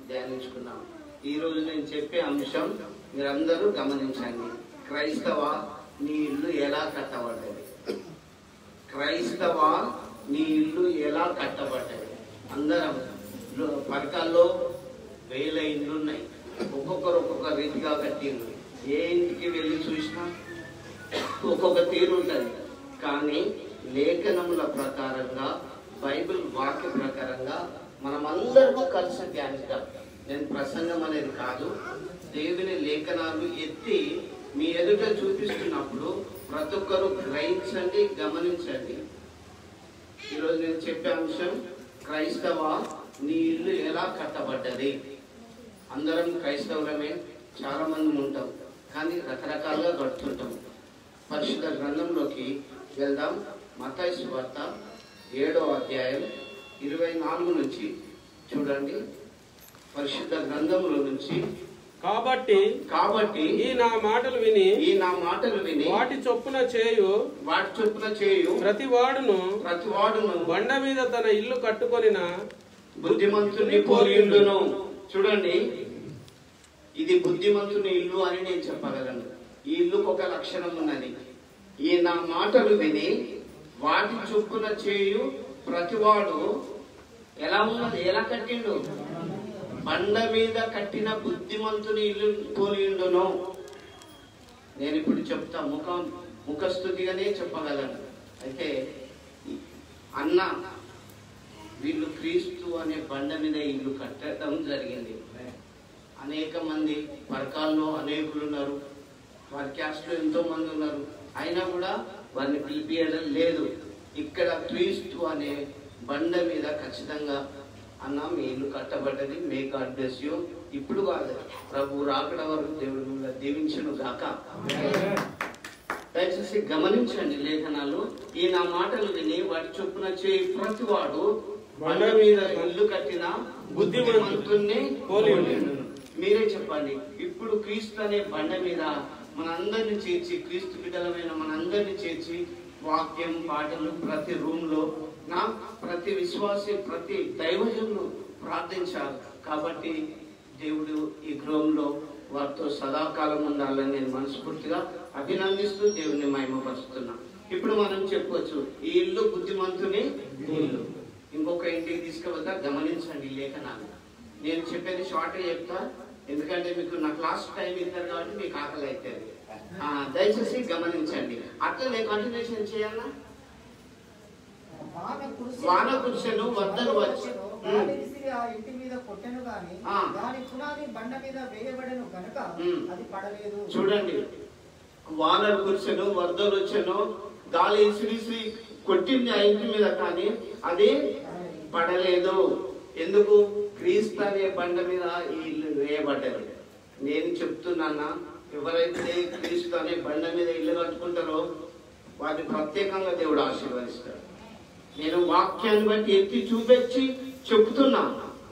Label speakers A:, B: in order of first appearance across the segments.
A: ధ్యానించుకున్నాం. ఈరోజు నేను చెప్పే అంశం మీరందరూ గమనించండి. క్రైస్తవ, నీ ఇల్లు ఎలా కట్టబడ్డది? క్రైస్తవ, నీ ఇల్లు ఎలా కట్టబడ్డది? అందరం పరకాల్లో వేల ఇండ్లు ఉన్నాయి, ఒక్కొక్కరు ఒక్కొక్క రీతిగా కట్టింది. ఏ ఇంటికి వెళ్ళి చూసినా ఒక్కొక్క తీరు ఉంటుంది. కానీ లేఖనముల ప్రకారంగా, బైబిల్ వాక్య ప్రకారంగా మనమందరూ కలిసి ధ్యానిద్దాం. నేను ప్రసంగం అనేది కాదు, దేవుని లేఖనాలు ఎత్తి మీ ఎదుట చూపిస్తున్నప్పుడు ప్రతి ఒక్కరు గ్రహించండి, గమనించండి. ఈరోజు నేను చెప్పే అంశం, క్రైస్తవ, నీ ఇల్లు ఎలా కట్టబడ్డది? అందరం క్రైస్తవులమే, చాలా మంది ఉంటాం, కానీ రకరకాలుగా కడుతుంటాం. పరిశుద్ధ గ్రంథంలోకి వెళ్దాం. మత్తయి సువార్త 7వ అధ్యాయం 24 నుంచి చూడండి. పరిశుద్ధ గ్రంథంలో నుంచి, కాబట్టి ఈ నా మాటలు విని వాటి చొప్పున చేయు ప్రతి వాడును బండ మీద తన ఇల్లు కట్టుకొనిన బుద్ధిమంతుని పోలియుండును. చూడండి, ఇది బుద్ధిమంతుని ఇల్లు అని నేను చెప్పగలను. ఈ ఇల్లుకు ఒక లక్షణం ఉన్నది. ఈ నా మాటలు విని వాటి చొప్పున చేయు ప్రతివాడు ఎలా ఉన్నది? ఎలా కట్టిండు? బండ మీద కట్టిన బుద్ధిమంతుని ఇల్లు పోలియుండును. నేను ఇప్పుడు చెప్తా, ముఖస్థుతిగానే చెప్పగలను. అయితే అన్న, వీళ్ళు క్రీస్తు అనే బండ మీద ఇల్లు కట్టడం జరిగింది. అనేక మంది వర్గాల్లో అనేకులు ఉన్నారు, వారి క్యాస్ట్లో ఎంతో మంది ఉన్నారు, అయినా కూడా వారిని పిలిపియడం లేదు. ఇక్కడ క్రీస్తు అనే బండ మీద ఖచ్చితంగా అన్న మీ ఇల్లు కట్టబడ్డది. May God bless you. ఇప్పుడు కాదు, ప్రభు రాకడ వరకు దేవుడు మిమ్మల్ని దీవించును గాక. దయచేసి గమనించండి లేఖనాలు. ఈ నా మాటలు విని వాటి చొప్పున చేయి ప్రతివాడు బండ మీద ఇల్లు కట్టిన బుద్ధిమంతుణ్ణి పోలియుండును. మీరే చెప్పండి. ఇప్పుడు క్రీస్తు అనే బండ మీద మనందరినీ చేర్చి, క్రీస్తు బిడ్డలమైన మనందరినీ చేర్చి వాక్యం, పాటలు ప్రతి రూమ్ లో ప్రతి విశ్వాసి, ప్రతి దైవజనులు ప్రార్థించారు. కాబట్టి దేవుడు ఈ గృహంలో వారితో సదాకాలం ఉండాలని నేను మనస్ఫూర్తిగా అభినందిస్తూ దేవుని మహిమపరుస్తున్నా. ఇప్పుడు మనం చెప్పవచ్చు, ఈ ఇల్లు బుద్ధిమంతుని ఇల్లు. ఇంకొక ఇంటికి తీసుకువద్దా? గమనించండి లేఖనాలు. నేను చెప్పేది షార్ట్గా చెప్తా, ఎందుకంటే మీకు నా క్లాస్ టైం ఇస్తారు కాబట్టి మీకు ఆకలి అవుతుంది. దయచేసి గమనించండి. అట్లనే కంటిన్యూషన్ చేయాలా? వాన కురిసెను, వరదలు వచ్చి
B: ఇంటి మీద కొట్టెను గాని దాని పునాది బండ మీద వేయబడెను గనుక అది పడలేదు.
A: చూడండి, వానలు కురిసెను, వరదలు వచ్చెను, గాలి ఇసిరిసి కొట్టింది ఆ ఇంటి మీద, కానీ అది పడలేదు. ఎందుకు? క్రీస్తు అనే బండ మీద ఈ ఇల్లు వేయబడ్డారు. నేను చెప్తున్నా, ఎవరైతే క్రీస్తు అనే బండ మీద ఇల్లు కట్టుకుంటారో వారిని ప్రత్యేకంగా దేవుడు ఆశీర్వదిస్తాడు. నేను వాక్యాన్ని బట్టి ఎత్తి చూపించి చెప్తున్నా.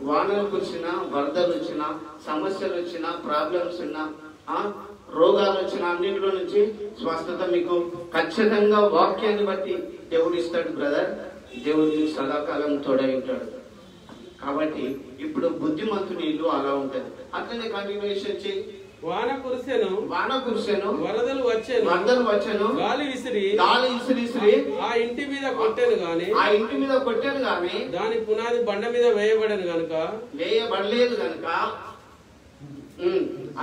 A: వానలు కురిసినా, వరదలు వచ్చినా, సమస్యలు వచ్చినా, ప్రాబ్లమ్స్ ఉన్నా, రోగాలు వచ్చినా, అన్నింటిలో నుంచి స్వస్థత మీకు ఖచ్చితంగా వాక్యాన్ని బట్టి దేవుడు ఇస్తాడు. బ్రదర్, దేవుడు సదాకాలం తోడై ఉంటాడు. కాబట్టి ఇప్పుడు బుద్ధిమంతుని ఇల్లు అలా ఉంటది. అట్లనే కంటిన్యూషన్ చేయి.
C: వాన కురిసెను,
A: వరదలు వచ్చెను, గాలి ఇసిరి
C: ఆ ఇంటి మీద కొట్టెను గాని దాని పునాది బండ మీద వేయబడలేదు
A: గనుక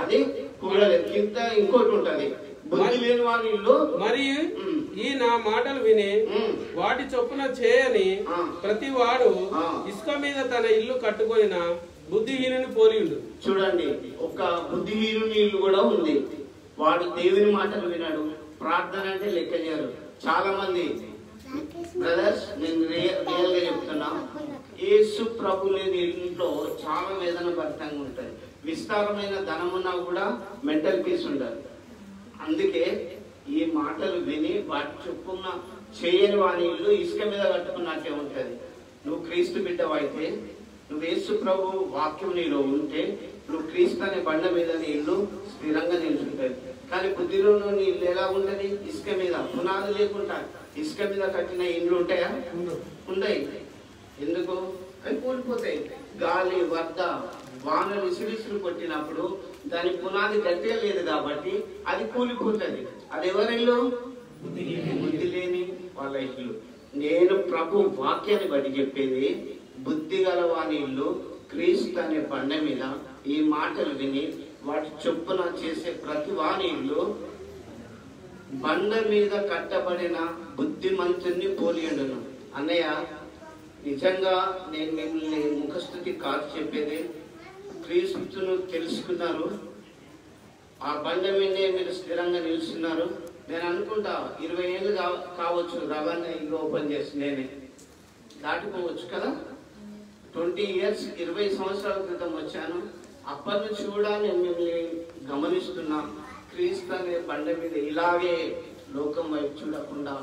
A: అది కూడలేదు. ఇంత ఇంకోటి ఉంటది, బుద్ధి లేని వారి ఇల్లు.
C: మరియు ఈ నా మాటలు విని వాటి చొప్పున చేయని ప్రతి వాడు ఇసుక మీద తన ఇల్లు కట్టుకొనిన బుద్ధిహీనుని పోలియుండు.
A: చూడండి, ఒక బుద్ధిహీనుని ఇల్లు కూడా ఉంది. వాడు దేవుని మాటలు వినాడు, ప్రార్థన అంటే లెక్క చేయరు. చాలా మంది బ్రదర్స్, నేను రియల్ గా చెప్తున్నా, యేసు ప్రభు లేని ఇంట్లో చాలా వేదన భరితంగా ఉంటుంది. విస్తారమైన ధనం ఉన్నా కూడా మెంటల్ పీస్ ఉండదు. అందుకే ఈ మాటలు విని వాటి చొప్పున చేయని వాని ఇల్లు ఇసుక మీద కట్టుకున్నట్టే ఉంటది. నువ్వు క్రీస్తు బిడ్డవైతే, నువ్వు యేసు ప్రభు వాక్యం నీలో ఉంటే, నువ్వు క్రీస్తు అనే బండ మీద నీ ఇల్లు స్థిరంగా నిలుచుంటది. కానీ బుద్ధిలోనూ నీ ఇల్లు ఎలా ఉంటది? ఇసుక మీద, పునాది లేకుండా ఇసుక మీద కట్టిన ఇండ్లు ఉంటాయా? ఉండయి. ఎందుకు? అవి కూలిపోతాయి.
D: గాలి వరద వానలు ఇసురిసులు కొట్టినప్పుడు దాని పునాది గట్టిగా లేదు కాబట్టి అది కూలిపోతుంది. అది ఎవరి ఇల్లు? బుద్ధి లేని వాళ్ళ ఇల్లు. నేను ప్రభు వాక్యాన్ని బట్టి చెప్పేది, బుద్ధి గల వాని ఇల్లు క్రీస్తు అనే బండ మీద ఈ మాటలు విని వాటి చొప్పున చేసే ప్రతి వాని ఇల్లు బండ మీద కట్టబడిన బుద్ధిమంతుణ్ణి పోలియుండును. అన్నయ్య, నిజంగా నేను మిమ్మల్ని ముఖస్థుతి కాదు చెప్పేది, క్రీస్తును తెలుసుకున్నారు, ఆ బండ మీదే మీరు స్థిరంగా నిలుస్తున్నారు. నేను అనుకుంటా 20 ఏళ్ళు కావచ్చు రవాణా ఇల్లు ఓపెన్ చేసి, నేనే దాటిపోవచ్చు కదా. 20 ఇయర్స్ 20 సంవత్సరాల క్రితం వచ్చాను. అప్పటి నుంచి కూడా నేను మిమ్మల్ని గమనిస్తున్నా. క్రీస్తు అనే బండ మీద ఇలాగే లోకం వైపు చూడకుండా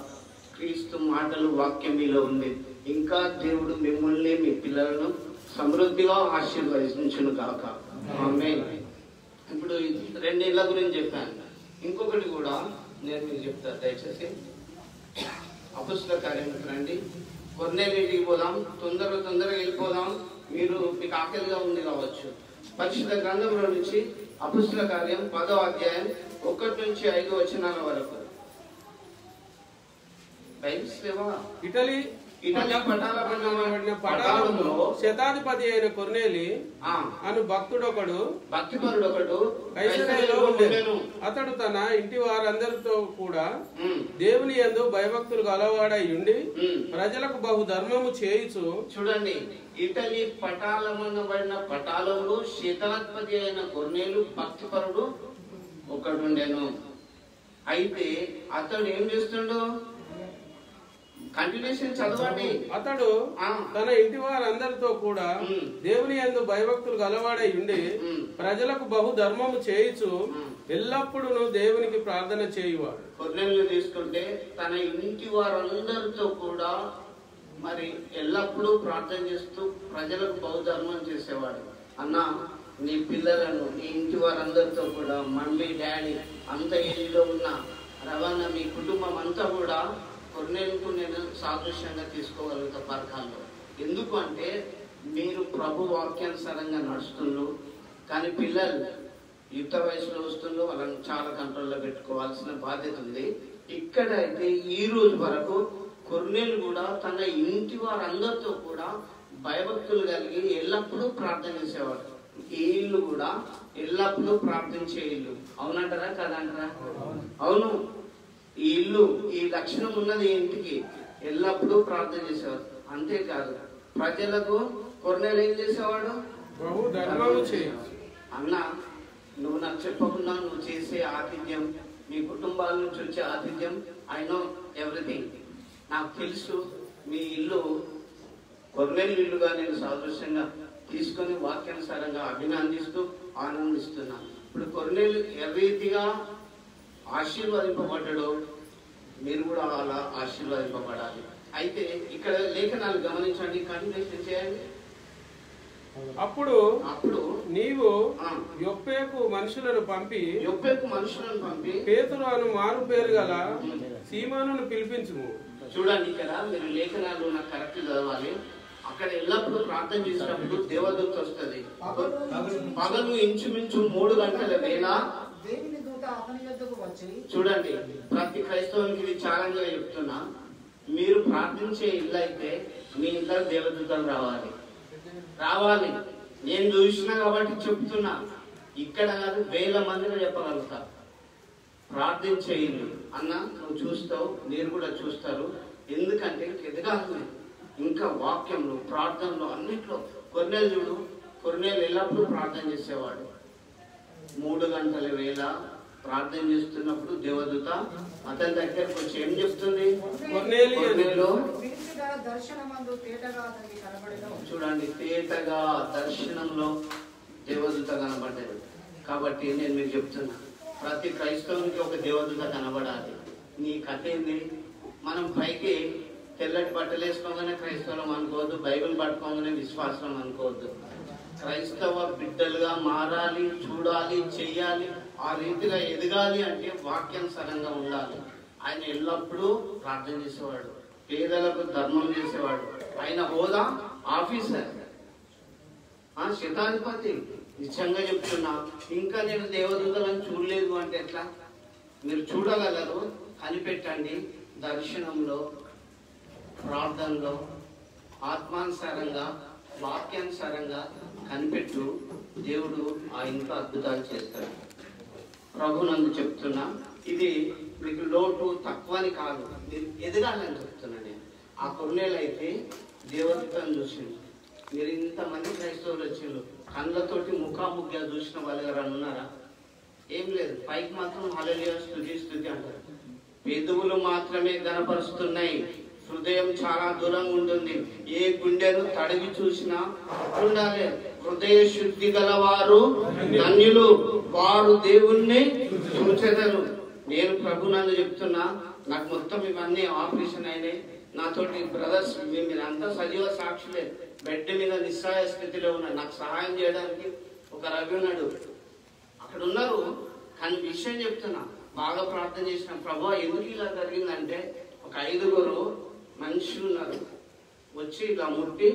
D: క్రీస్తు మాటలు వాక్యం మీలో ఉంది. ఇంకా దేవుడు మిమ్మల్ని మీ పిల్లలను సమృద్ధిగా ఆశీర్వదించును కాక. ఆమేన్. ఇప్పుడు 2 ఇళ్ళ గురించి చెప్పాను. ఇంకొకటి కూడా నేను మీకు చెప్తాను, దయచేసి అపొస్తలుల కార్యములకు రండి. కొర్నేలికి పోదాం, తొందరగా వెళ్ళిపోదాం. మీకు ఆకలిగా ఉంది కావచ్చు. పరిశుద్ధ గ్రంథంలో నుంచి అపొస్తలుల కార్యం 10వ అధ్యాయం 1 నుంచి 5 వచనాల వరకు.
C: ఇటలీ పటాలంలో శతాధిపతి అయిన కొర్నేలి అను భక్తుడొకడు కైసరయలో ఉండెను. అతడు తన ఇంటి వారందరితో కూడా దేవుని యందు భయభక్తులు గలవాడై ఉండి ప్రజలకు బహు ధర్మము చేయుచు.
D: చూడండి, ఇటలీ పటాలమనబడిన పటాలంలో శతాధిపతి అయిన కొర్నేలు భక్తిపరుడు ఒకడుండెను. అయితే అతడు ఏం చేస్తుండో కంటిన్యూషన్ చదవండి.
C: అతడు తన ఇంటి వారందరితో కూడా దేవుని యందు భయభక్తులు గలవాడై ఉండి ప్రజలకు బహు ధర్మము చేయుచు ఎల్లప్పుడూ దేవునికి ప్రార్థన చేయువాడు.
D: కొర్నేలు తీసుకుంటే తన ఇంటి వారందరితో కూడా మరి ఎల్లప్పుడూ ప్రార్థన చేస్తూ ప్రజలకు బహు ధర్మం చేసేవాడు. అన్న, నీ పిల్లలను నీ ఇంటి వారందరితో కూడా, మమ్మీ డాడీ అంత ఏజ్లో ఉన్న రవాణా మీ కుటుంబం అంతా కూడా కొర్నేలుకు నేను సాదృశ్యంగా తీసుకోగలుగుతా పరకాల్లో. ఎందుకు అంటే మీరు ప్రభు వాక్యానుసారంగా నడుస్తున్నారు. కానీ పిల్లలు యుక్త వయసులో వస్తున్నారు, వాళ్ళని చాలా కంట్రోల్లో పెట్టుకోవాల్సిన బాధ్యత ఉంది. ఇక్కడ అయితే ఈ రోజు వరకు కొర్నేలు కూడా తన ఇంటి వారందరితో కూడా భయభక్తులు కలిగి ఎల్లప్పుడూ ప్రార్థన చేసేవాడు. ఈ ఇల్లు కూడా ఎల్లప్పుడూ ప్రార్థించే ఇల్లు. అవునంటారా కదంటారా? అవును. ఈ ఇల్లు, ఈ లక్షణం ఉన్నది ఇంటికి, ఎల్లప్పుడూ ప్రార్థన చేసేవాడు. అంతేకాదు ప్రజలకు కొర్నేలు ఏం చేసేవాడు? అన్న, నువ్వు నాకు చెప్పకుండా నువ్వు చేసే ఆతిథ్యం, మీ కుటుంబాల నుంచి వచ్చే ఆతిథ్యం, ఐ నో ఎవ్రీథింగ్, నాకు తెలుసు. మీ ఇల్లు కొర్నేలు ఇల్లుగా నేను సాదృశ్యంగా తీసుకొని వాక్యానుసారంగా అభినందిస్తూ ఆనందిస్తున్నాను. ఇప్పుడు కొర్నేలు ఏ రీతిగా ఆశీర్వదింపబడ్డాడో మీరు కూడా అలా ఆశీర్వదింపబడాలి. అయితే ఇక్కడ లేఖనాలు గమనించండి, కంటిన్యూషన్ చేయండి.
C: అప్పుడు నీవు యొప్పేకు మనుషులను పంపి పేతురు అను మారు పేరు గల సీమోనును పిలిపించుము.
D: చూడండి, ఇక్కడ మీరు లేఖనాలు నాకు కరెక్ట్ చదవాలి. అక్కడ ఎల్లప్పుడూ ప్రార్థన చేసినప్పుడు దేవదూత వస్తుంది. పగలు ఇంచుమించు 3 గంటల వేళ చూడండి, ప్రతి క్రైస్తవునికి ఇది ఛాలెంజ్ గా చెప్తున్నా. మీరు ప్రార్థించే ఇల్లు అయితే మీ ఇంట్లో దేవదూతలు రావాలి. నేను చూసినా కాబట్టి చెప్తున్నా. ఇక్కడ కాదు, 1000 మందిలో చెప్పగలుగుతా. ప్రార్థించే ఇల్లు అన్న, నువ్వు చూస్తావు, మీరు కూడా చూస్తారు. ఎందుకంటే ఎదగాలి ఇంకా వాక్యంలో, ప్రార్థనలో, అన్నిట్లో. కొర్నేలు చూడు, కొర్నేలు ఎల్లప్పుడూ ప్రార్థన చేసేవాడు. 3 గంటల వేళ ప్రార్థన చేస్తున్నప్పుడు దేవదూత అతని దగ్గరకు వచ్చి ఏం చెప్తుంది? చూడండి, తేటగా దర్శనంలో దేవదూత కనబడ్డాడు. కాబట్టి నేను మీకు చెప్తున్నా, ప్రతి క్రైస్తవునికి ఒక దేవదూత కనబడాలి. నీ కథ ఏంది? మనం పైకి తెల్లటి బట్టలు వేసుకోగానే క్రైస్తవం అనుకోవద్దు, బైబిల్ పట్టుకోగానే విశ్వాసం అనుకోవద్దు. క్రైస్తవ బిడ్డలుగా మారాలి, చూడాలి, చెయ్యాలి. ఆ రీతిగా ఎదగాలి అంటే వాక్యానుసారంగా ఉండాలి. ఆయన ఎల్లప్పుడూ ప్రార్థన చేసేవాడు, పేదలకు ధర్మం చేసేవాడు. ఆయన హోదా ఆఫీసర్. శతాధిపతి. నిజంగా చెప్తున్నా, ఇంకా నేను దేవదూతలను చూడలేదు అంటే ఎట్లా? మీరు చూడగలరు, కనిపెట్టండి. దర్శనంలో, ప్రార్థనలో, ఆత్మానుసారంగా, వాక్యానుసారంగా కనిపెట్టు. దేవుడు ఆ ఇంట్లో అద్భుతాలు చేస్తాడు. ప్రభునందు చెప్తున్నా, ఇది మీకు లోటు తక్కువ అని కాదు, మీరు ఎదగాలని చెప్తున్నా నేను. ఆ కొన్నేళ్ళు అయితే దేవదూతను చూసిండు. మీరు ఇంతమంది క్రైస్తవులు వచ్చిండ్రు, కళ్ళతోటి ముఖాముఖిగా చూసిన వాళ్ళు ఎవరైనా ఉన్నారా? ఏం లేదు. పైకి మాత్రం హల్లెలూయా స్తుతి స్తుతి అంటారు. పెదవులు మాత్రమే గనపరుస్తున్నాయి, హృదయం చాలా దూరంగా ఉంటుంది. ఏ గుండెను తడివి చూసినా ఉండాలి. హృదయ శుద్ధి గలవారు ధన్యులు, వారు దేవుణ్ణి చూచెదరు. నేను ప్రభునందు చెప్తున్నా, నాకు మొత్తం ఇవన్నీ ఆపరేషన్ అయినాయి. నాతోటి బ్రదర్స్ మీరంతా సజీవ సాక్షులే. బెడ్ మీద నిస్సహాయ స్థితిలో ఉన్నారు. నాకు సహాయం చేయడానికి ఒక రవి ఉన్నాడు, అక్కడ ఉన్నారు. కానీ విషయం చెప్తున్నా, బాగా ప్రార్థన చేసిన. ప్రభు ఎందుకు ఇలా జరిగిందంటే, ఒక 5గురు మనుషులు ఉన్నారు, వచ్చి ఇలా ముట్టి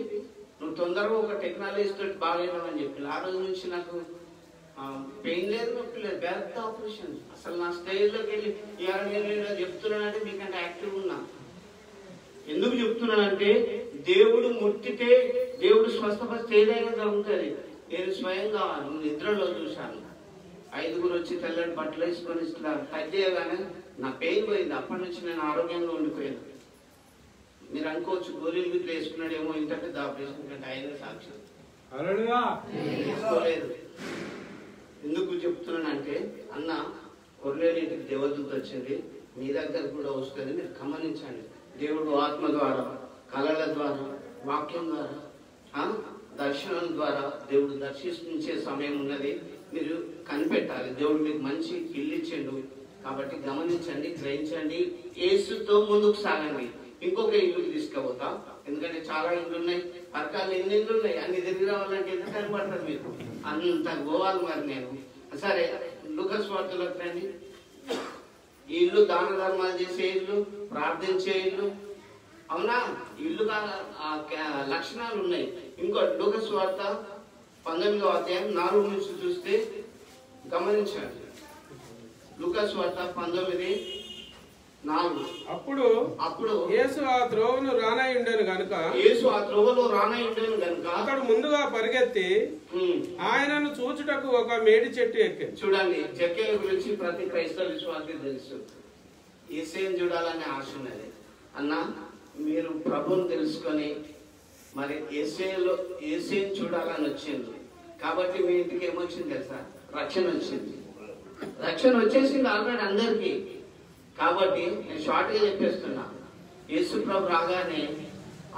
D: నువ్వు తొందరగా ఒక టెక్నాలజీ తోటి బాగైనావని చెప్పి. ఆ రోజు నుంచి నాకు పెయిన్ లేదు, నొప్పి లేదు. పెద్ద ఆపరేషన్. అసలు నా స్టేజ్లోకి వెళ్ళి ఇవాళ నేను చెప్తున్నానంటే మీకంటే యాక్టివ్ ఉన్నా. ఎందుకు చెప్తున్నానంటే, దేవుడు ముట్టితే, దేవుడు స్వస్థపరిస్తే ఏదైనా జరుగుతుంది. నేను స్వయంగా నిద్రలో చూశాను. 5గురు వచ్చి తెల్లటి బట్టలు వేసుకొని ఇట్లా టచ్ చేయగానే నా పెయిన్ పోయింది. అప్పటి నుంచి నేను ఆరోగ్యంగా ఉండిపోయాను. మీరు అనుకోవచ్చు గోళీలు గిట్లు వేసుకున్నాడేమో, ఇంత పెద్ద ఆపరేషన్ కంటే ఆయన సాక్షి వేసుకోలేదు. ఎందుకు చెప్తున్నానంటే, అన్న కొర్లేనింటికి దేవదూత వచ్చింది, మీ దగ్గర కూడా వస్తుంది, మీరు గమనించండి. దేవుడు ఆత్మ ద్వారా, కళల ద్వారా, వాక్యం ద్వారా, దర్శనం ద్వారా దేవుడు దర్శించే సమయం ఉన్నది. మీరు కనిపెట్టాలి. దేవుడు మీకు మంచి ఇల్లు ఇచ్చిండు కాబట్టి గమనించండి, గ్రహించండి, యేసుతో ముందుకు సాగండి. ఇంకొక ఇల్లుకి తీసుకుపోతా, ఎందుకంటే చాలా ఇల్లు ఉన్నాయి. పరకాలు ఎన్ని ఇల్లు ఉన్నాయి, అన్ని తిరిగి రావాలంటే ఎంత టైం పడుతుంది మీకు? అంత పోవాలి. మరి నేను సరే లూకాసు వార్తలోకి రండి. ఈ ఇల్లు దాన ధర్మాలు చేసే ఇల్లు, ప్రార్థించే ఇల్లు, అవునా? ఇల్లు లక్షణాలు ఉన్నాయి. ఇంకో లూకాసు వార్త 19వ అధ్యాయం 4 నుంచి చూస్తే గమనించండి. లూకాసు వార్త 19:4. అప్పుడు
A: యేసు ఆ త్రోవను రానయుండెను గనుక అతడు ముందుగా పరిగెత్తి ఆయనను చూచుటకు ఒక మేడి చెట్టు ఎక్కి.
D: చూడండి, జక్కయ్య గురించి ప్రతి క్రైస్తవ విశ్వాసకి తెలుసు. యేసేని చూడాలనే ఆశ ఉన్నది. అన్న, మీరు ప్రభువుని తెలుసుకొని మరి యేసేని చూడాలని వచ్చింది కాబట్టి మీ ఇంటికి ఏమొచ్చింది తెలుసా? రక్షణ వచ్చింది. రక్షణ వచ్చేసింది ఆల్రెడీ అందరికీ. కాబట్టి నేను షార్ట్ గా చెప్పేస్తున్నా, యేసు ప్రభు రాగానే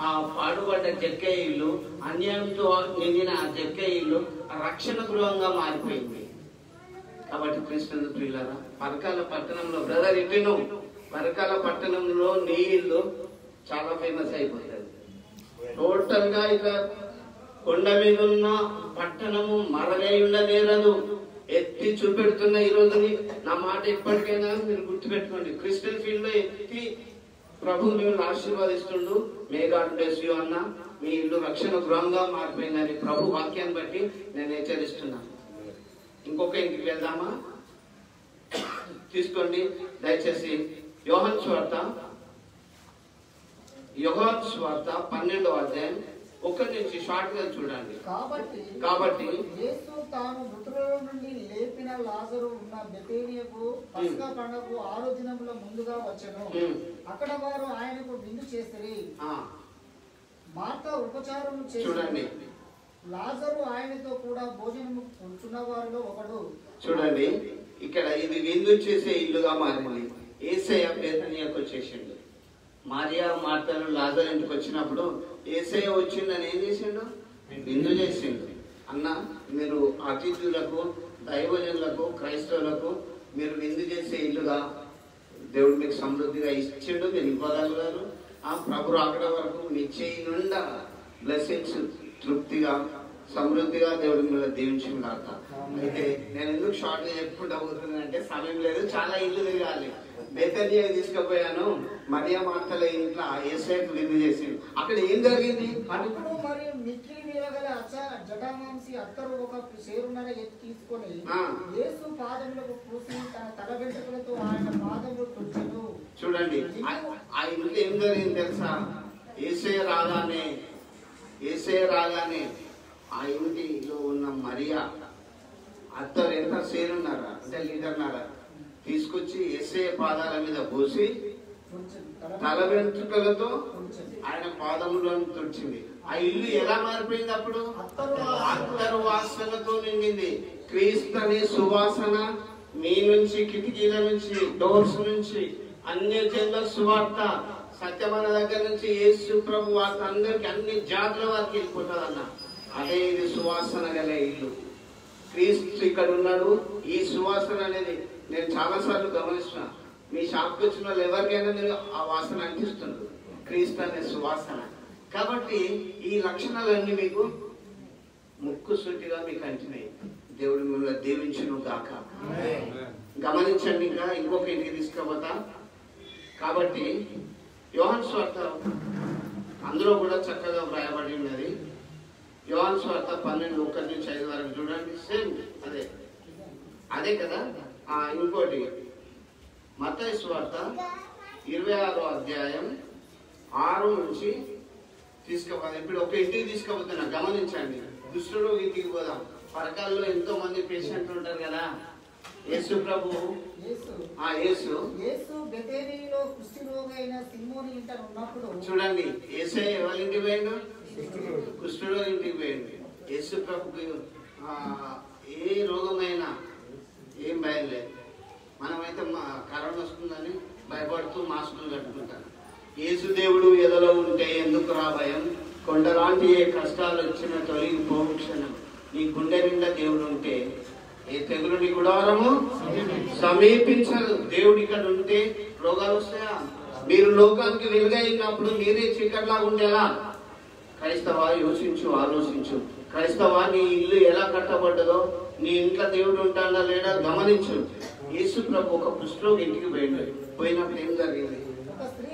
D: ఆ పాడుబడ్డ జక్కయ్య ఇల్లు, అన్యాయంతో నిండిన ఆ జక్కయ్య ఇల్లు రక్షణ గృహంగా మారిపోయింది. కాబట్టి క్రీస్తు ప్రియులారా, పరకాల పట్టణంలో బ్రదర్ ఇటును, పరకాల పట్టణంలో నీ ఇల్లు చాలా ఫేమస్ అయిపోతుంది. టోటల్ గా ఇట్లా కొండ మీద ఉన్న పట్టణము మరగై ఉండనేరదు. ఎత్తి చూపెడుతున్న ఈ రోజుని నా మాట ఎప్పటికైనా మీరు గుర్తుపెట్టుకోండి. క్రిస్టియన్ ఫీల్డ్ లో ఎత్తి ప్రభు మిమ్మల్ని ఆశీర్వాదిస్తుండు. మే గాడ్ బ్లెస్ యు అన్న. మీ ఇల్లు రక్షణ గృహంగా మారిపోయిందని ప్రభు వాక్యాన్ని బట్టి నేను హెచ్చరిస్తున్నాను. ఇంకొక ఇంటికి వెళ్దామా? తీసుకోండి దయచేసి. యోహాను సువార్త 12వ అధ్యాయం 1 నుంచి షార్ట్ గా చూడండి. కాబట్టి
B: యేసు తాను మృతులలో నుండి లేపిన లాజరు ఉన్న బెతేనియకు పస్కా పండుగకు 6 దినముల ముందుగా వచ్చెను. అక్కడ వారు ఆయనకు విందు చేసిరి. మార్త ఉపచారము చేసి, చూడండి, లాజరు ఆయనతో కూడా భోజనము ఉంచున్న వారిలో ఒకడు.
D: చూడండి, ఇక్కడ ఇది విందు చేసే ఇల్లుగా మారింది. యేసయ్య బెతనియాకు వచ్చేసిండు. మరియా మార్తలు లాజరు ఇంటికి వచ్చినప్పుడు యేసయ్య వచ్చిందని ఏం చేసిండు? విందు చేసిండు. అన్న, మీరు అతిథులకు, దైవజనులకు, క్రైస్తవులకు మీరు విందు చేసే ఇల్లుగా దేవుడు మీకు సమృద్ధిగా ఇచ్చిండు. మీరు ఇవ్వగలగారు. ఆ ప్రభు రాకడ వరకు మీ చేయి నిండా బ్లెస్సింగ్స్ తృప్తిగా సమృద్ధిగా దేవుడు మిమ్మల్ని దీవించుకుంటారు. అయితే నేను ఎందుకు షార్ట్ గా చెప్పుకుంటా పోతున్నానంటే సమయం లేదు, చాలా ఇల్లు తిరగాలి. బెతనియా తీసుకుపోయాను, మరియా మార్తల ఇంట్లో యేసయ్యకు విందు చేసిండు. అక్కడ ఏం జరిగింది?
B: మరియు మిక్కిలి విలువ గల జటామాంసి అత్తరు ఒక సేరున్నర తీసుకొని యేసు పాదములకు పూసి తన తల వెంట్రుకలతో ఆయన పాదములు తుడిచెను.
D: చూడండి ఆ ఇంట్లో ఏం జరిగింది తెలుసా? యేసయ్య రాగానే ఆ ఇంటిలో ఉన్న మరియా అత్తరు ఎంత సేరున్నారా అంటే లీటర్నారా తీసుకొచ్చి యేసయ్య పాదాల మీద పోసి తల వెంట్రుకలతో ఆయన పాదములను తుడిచింది. ఆ ఇల్లు ఎలా మారిపోయింది? అప్పుడు అత్తరు వాసనతో నిండింది. క్రీస్తు అనే సువాసన మీ నుంచి, కిటికీల నుంచి, డోర్స్ నుంచి, అన్ని జన్ల సువార్త సత్యమైన దగ్గర నుంచి యేసు ప్రభు వార్త అందరికి అన్ని జాతుల వారికి వెళ్ళిపోతుంది అన్న. అదే ఇది సువాసన గల ఇల్లు. క్రీస్తు ఇక్కడ ఉన్నాడు. ఈ సువాసన అనేది నేను చాలా సార్లు గమనిస్తున్నా. మీ షాప్కి వచ్చిన వాళ్ళు ఎవరికైనా మీరు ఆ వాసన అనిపిస్తుంది, క్రీస్తు అనే సువాసన. కాబట్టి ఈ లక్షణాలన్నీ మీకు ముక్కు సూటిగా మీకు అంటున్నాయి. దేవుడు మిమ్మల్ని దీవించును గాక. గమనించండి. ఇంకా ఇంకొక ఇంటికి తీసుకుపోతా. కాబట్టి యోహాను సువార్త అందులో కూడా చక్కగా వ్రాయబడి ఉన్నది. యోహాను సువార్త 12:1-5 వరకు చూడండి. సేమ్ అదే కదా. ఇంకోటి మత్తయి సువార్త 26వ అధ్యాయం 6 నుంచి తీసుకుపోతాం. ఇప్పుడు ఒక ఇంటికి తీసుకుపోతున్నా, గమనించండి. దుష్టుడు ఇంటికి పోదాం. పరకాల్లో ఎంతో మంది పేషెంట్లు ఉంటారు కదా. యేసు ప్రభు
B: బెతేనీలో కుష్ఠరోగైన సీమోను ఇంట ఉన్నప్పుడు
D: చూడండి, యేసయ్య ఎవరి ఇంటికి పోయిండు? కుష్ఠరోగి ఇంటికి పోయిండు. యేసు ప్రభుకి ఏ రోగమైనా ఏం భయం లేదు. మనమైతే కరోనా వస్తుందని భయపడుతూ మాస్కులు కట్టుకుంటాం. యేసు దేవుడు ఎదలో ఉంటే ఎందుకు రా భయం? కొండలాంటి ఏ కష్టాలు వచ్చినా తొలగిపోవు క్షణం. నీ గుండె నిండా దేవుడు ఉంటే ఏ తెగులు నీ గుడారము సమీపించదు. దేవుడు ఇక్కడ ఉంటే రోగాలు వస్తాయా? మీరు లోకానికి వెలుగైనప్పుడు మీరే చీకట్లాగా ఉండేలా. క్రైస్తవా, యోచించు, ఆలోచించు. క్రైస్తవా, నీ ఇల్లు ఎలా కట్టబడ్డదో, నీ ఇంట్లో దేవుడు ఉంటాడా లేడా గమనించు. యేసు ప్రభు ఒక కుష్ఠరోగి ఇంటికి పోయినప్పుడు ఏం జరిగింది?
B: ఒక స్త్రీ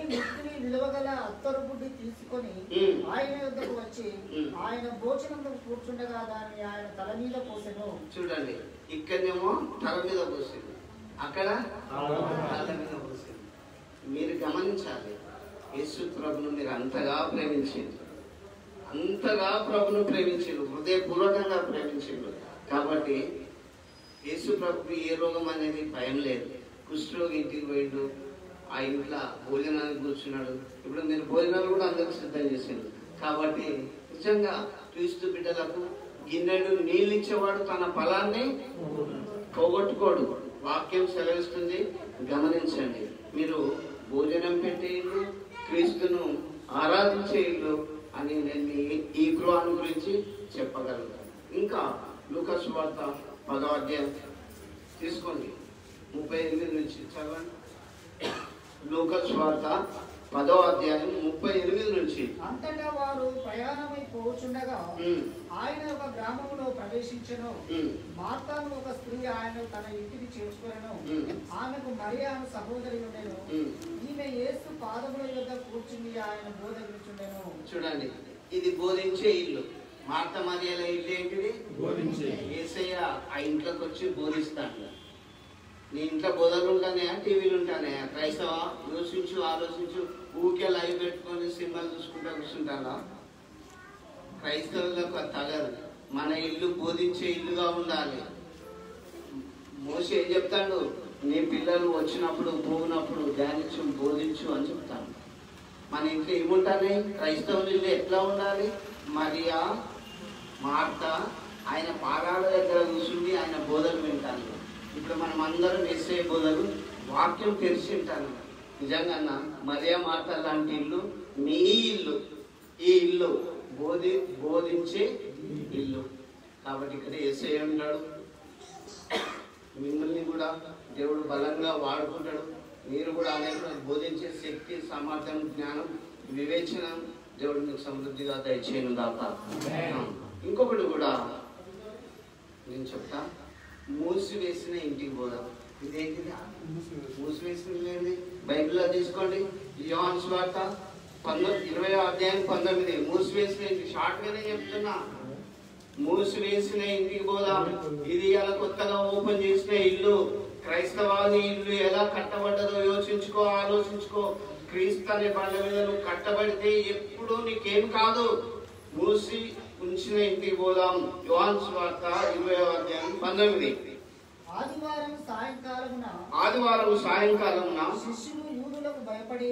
B: నిలవగల అత్తరు బుడ్డి తీసుకొని ఆయన యొద్దకు వచ్చి ఆయన భోజనంలో కూర్చుండగా దాన్ని ఆయన తల మీద పోసెను.
D: చూడండి, ఇక్కడేమో తల మీద పోసింది, అక్కడ తల మీద పోసింది. మీరు గమనించాలి. యేసు ప్రభును మీరు అంతగా ప్రేమించారు, హృదయపూర్వకంగా ప్రేమించారు. కాబట్టి యేసు ప్రభుకి ఏ రోగం అనేది భయం లేదు. కుష్ఠరోగి ఇంటికి పోయిండు, ఆ ఇంట్లో భోజనానికి కూర్చున్నాడు. ఇప్పుడు నేను భోజనాలు కూడా అందరికి సిద్ధం చేశాను. కాబట్టి నిజంగా క్రీస్తు బిడ్డలకు గిన్నెడు నీళ్ళు ఇచ్చేవాడు తన ఫలాన్ని పోగొట్టుకోడు. వాక్యం సెలవిస్తుంది, గమనించండి. మీరు భోజనం పెట్టే ఇల్లు, క్రీస్తును ఆరాధించే ఇల్లు అని నేను ఈ గృహాన్ని గురించి చెప్పగలుగుతాను. ఇంకా లూకా సువార్త 10వ అధ్యాయం తీసుకోండి, 38 నుంచి చదవండి. లూకా సువార్త 10వ అధ్యాయం 38 నుంచి.
B: అంతటా వారు ప్రయాణమై పోచుండగా ఆయన ఒక గ్రామంలో ప్రవేశించెను. మార్తాను ఒక స్త్రీ ఆయన తన ఇంటికి చేర్చుకొనెను. ఆమెకు మరియాను సహోదరి ఉండెను. ఈమె యేసు పాదముల యొద్ద కూర్చుని ఆయన బోధ వినుచుండెను.
D: చూడండి, ఇది బోధించే ఇల్లు. మార్త మరియల ఇల్లు ఏంటిది? యేసయ్య ఆ ఇంట్లోకి వచ్చి బోధిస్తాడు. నీ ఇంట్లో బోధలు ఉంటానే, టీవీలు ఉంటానే. క్రైస్తవ, యోచించు, ఆలోచించు. ఊకే లైవ్ పెట్టుకొని సినిమాలు చూసుకుంటా కూర్చుంటారా? క్రైస్తవులకు తగదు. మన ఇల్లు బోధించే ఇల్లుగా ఉండాలి. మోషే ఏం చెప్తాడు? నీ పిల్లలు వచ్చినప్పుడు పోయినప్పుడు ధ్యానించు, బోధించు అని చెప్తాను. మన ఇంట్లో ఏముంటానే? క్రైస్తవుల ఇల్లు ఎట్లా ఉండాలి? మరియా, మార్త ఆయన పాదాల దగ్గర కూర్చుండి ఆయన బోధలు వింటాను. ఇప్పుడు మనం అందరం వేసే బోధలు వాక్యం తెరిచి ఉంటాను. నిజంగా మరియా, మార్త లాంటి ఇల్లు మీ ఇల్లు. ఈ ఇల్లు బోధించే ఇల్లు. కాబట్టి ఇక్కడ యేసయ్య ఉంటాడు. మిమ్మల్ని కూడా దేవుడు బలంగా వాడుకుంటాడు. మీరు కూడా అనేక బోధించే శక్తి, సామర్థ్యం, జ్ఞానం, వివేచన దేవుడు మీకు సమృద్ధిగా దయచేయను దాకా. ఇంకొకటి కూడా నేను చెప్తా, మూసివేసిన ఇంటికి పోదాం. ఇదేంటిది? మూసివేసిన ఏంటి? బైబిల్లో తీసుకోండి, యోహాను సువార్త 20వ అధ్యాయం 19. మూసివేసిన ఇంటి షార్ట్ గానే చెప్తున్నా. మూసివేసిన ఇంటికి పోదాం. ఇది ఇలా కొత్తగా ఓపెన్ చేసిన ఇల్లు, క్రైస్తవాని ఇల్లు ఎలా కట్టబడ్డదో యోచించుకో, ఆలోచించుకో. క్రీస్తు అనే బండ మీద నువ్వు కట్టబడితే ఎప్పుడు నీకేం కాదు. మూసి ఉంచిన ఇంటికి పోదాం. యోహాను సువార్త 20:19. ఆదివారం సాయంకాలమున
B: శిష్యులు యూదులకు భయపడి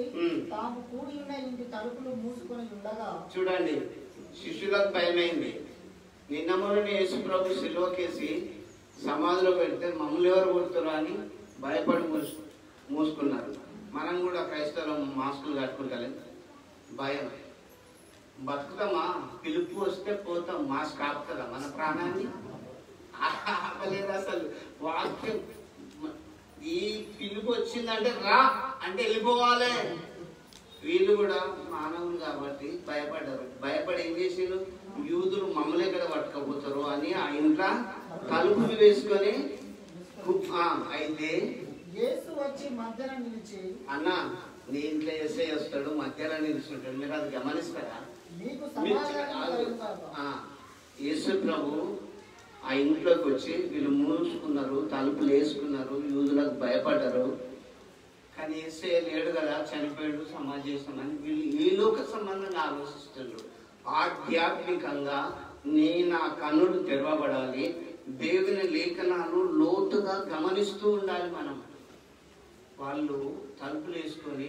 B: తాము కూడి ఉన్న ఇంటి తలుపులు మూసుకొని ఉండగా.
D: చూడండి, శిష్యులకు భయమైంది. నిన్న మొన్న యేసు ప్రభు సిలువకేసి సమాధిలో పెడితే మమ్మల్ని ఎవరు కొడుతారు అని భయపడి మూసుకున్నారు. మనం కూడా క్రైస్తవం మాస్కులు కట్టుకుంటలేదు. భయం. బతుకుతామా? పిలుపు వస్తే పోతాం. మాస్క్ ఆపుతుందా మన ప్రాణాన్ని? ఆపలేదు అసలు. వాక్యం ఈ పిలుపు వచ్చిందంటే రా అంటే వెళ్ళిపోవాలి. వీళ్ళు కూడా మానవులు కాబట్టి భయపడ్డారు. భయపడి ఏం చేసిండు? యూదులు మమ్మల్ని ఎక్కడ పట్టుకపోతారు అని ఆ ఇంట్లో తలుపులు వేసుకొని అయితే
B: యేసు వచ్చి మధ్యన నిలిచి,
D: అన్న నీ ఇంట్లో యేసే వస్తాడు, మధ్యలో నిలుస్తుంటాడు. మీరు అది గమనిస్తారా? యేసు ప్రభు ఆ ఇంట్లోకి వచ్చి వీళ్ళు మూసుకున్నారు, తలుపులు వేసుకున్నారు, యూదులకు భయపడ్డారు. కానీ యేసే లేడు కదా, చనిపోయాడు, సమాధి చేస్తామని వీళ్ళు ఈ లోక సంబంధంగా ఆలోచిస్తున్నారు. ఆధ్యాత్మికంగా నా కన్నులు తెరవబడాలి. దేవుని లేఖనాలు లోతుగా గమనిస్తూ ఉండాలి మనం. వాళ్ళు తలుపులు వేసుకొని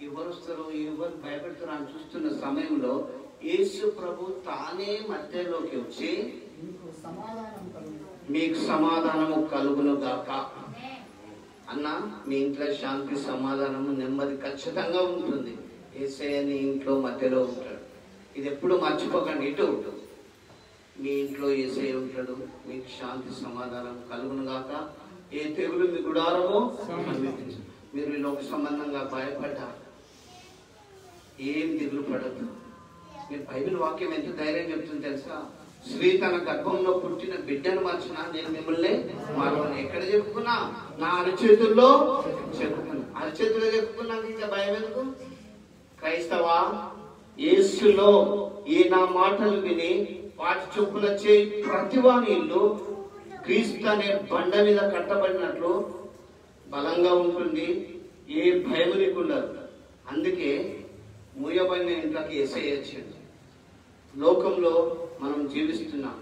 D: ఎవరు వస్తారో ఎవరు భయపెడతారో అని చూస్తున్న సమయంలో యేసు ప్రభు తానే మధ్యలోకి వచ్చి మీకు సమాధానము కలుగును గాక అన్న. మీ ఇంట్లో శాంతి, సమాధానము, నెమ్మది ఖచ్చితంగా ఉంటుంది. యేసయ్య నీ ఇంట్లో మధ్యలో ఉంటాడు. ఇది ఎప్పుడు మర్చిపోకండి. ఇటు మీ ఇంట్లో యేసయ్య ఉంటాడు. మీకు శాంతి, సమాధానం కలుగును గాక. ఏ తెగులు మీ గుడారమో మీరు ఈ లోక సంబంధంగా భయపడ్డారు. ఏం దిగులు పడద్దు. మీరు బైబిల్ వాక్యం ఎంత ధైర్యం చెప్తుంది తెలుసా? స్త్రీ తన గర్భంలో పుట్టిన బిడ్డను మార్చినా నేను మిమ్మల్ని మార్చను. ఎక్కడ చెప్పుకున్నా? నా అరచేతుల్లో చెప్పుకున్నా. అరచేతుల్లో చెప్పుకున్నాక ఇంకా భయం ఎందుకు? క్రైస్తవా, యేసులో ఈ నా మాటలు విని వాటి చొప్పున చేయి ప్రతివాని ఇల్లు క్రీస్తు అనే బండ మీద కట్టబడినట్లు బలంగా ఉంటుంది. ఏ భయం లేకుండదు. అందుకే మూయబడిన ఇంట్లోకి యేసయ్య వచ్చాడు. లోకంలో మనం జీవిస్తున్నాం.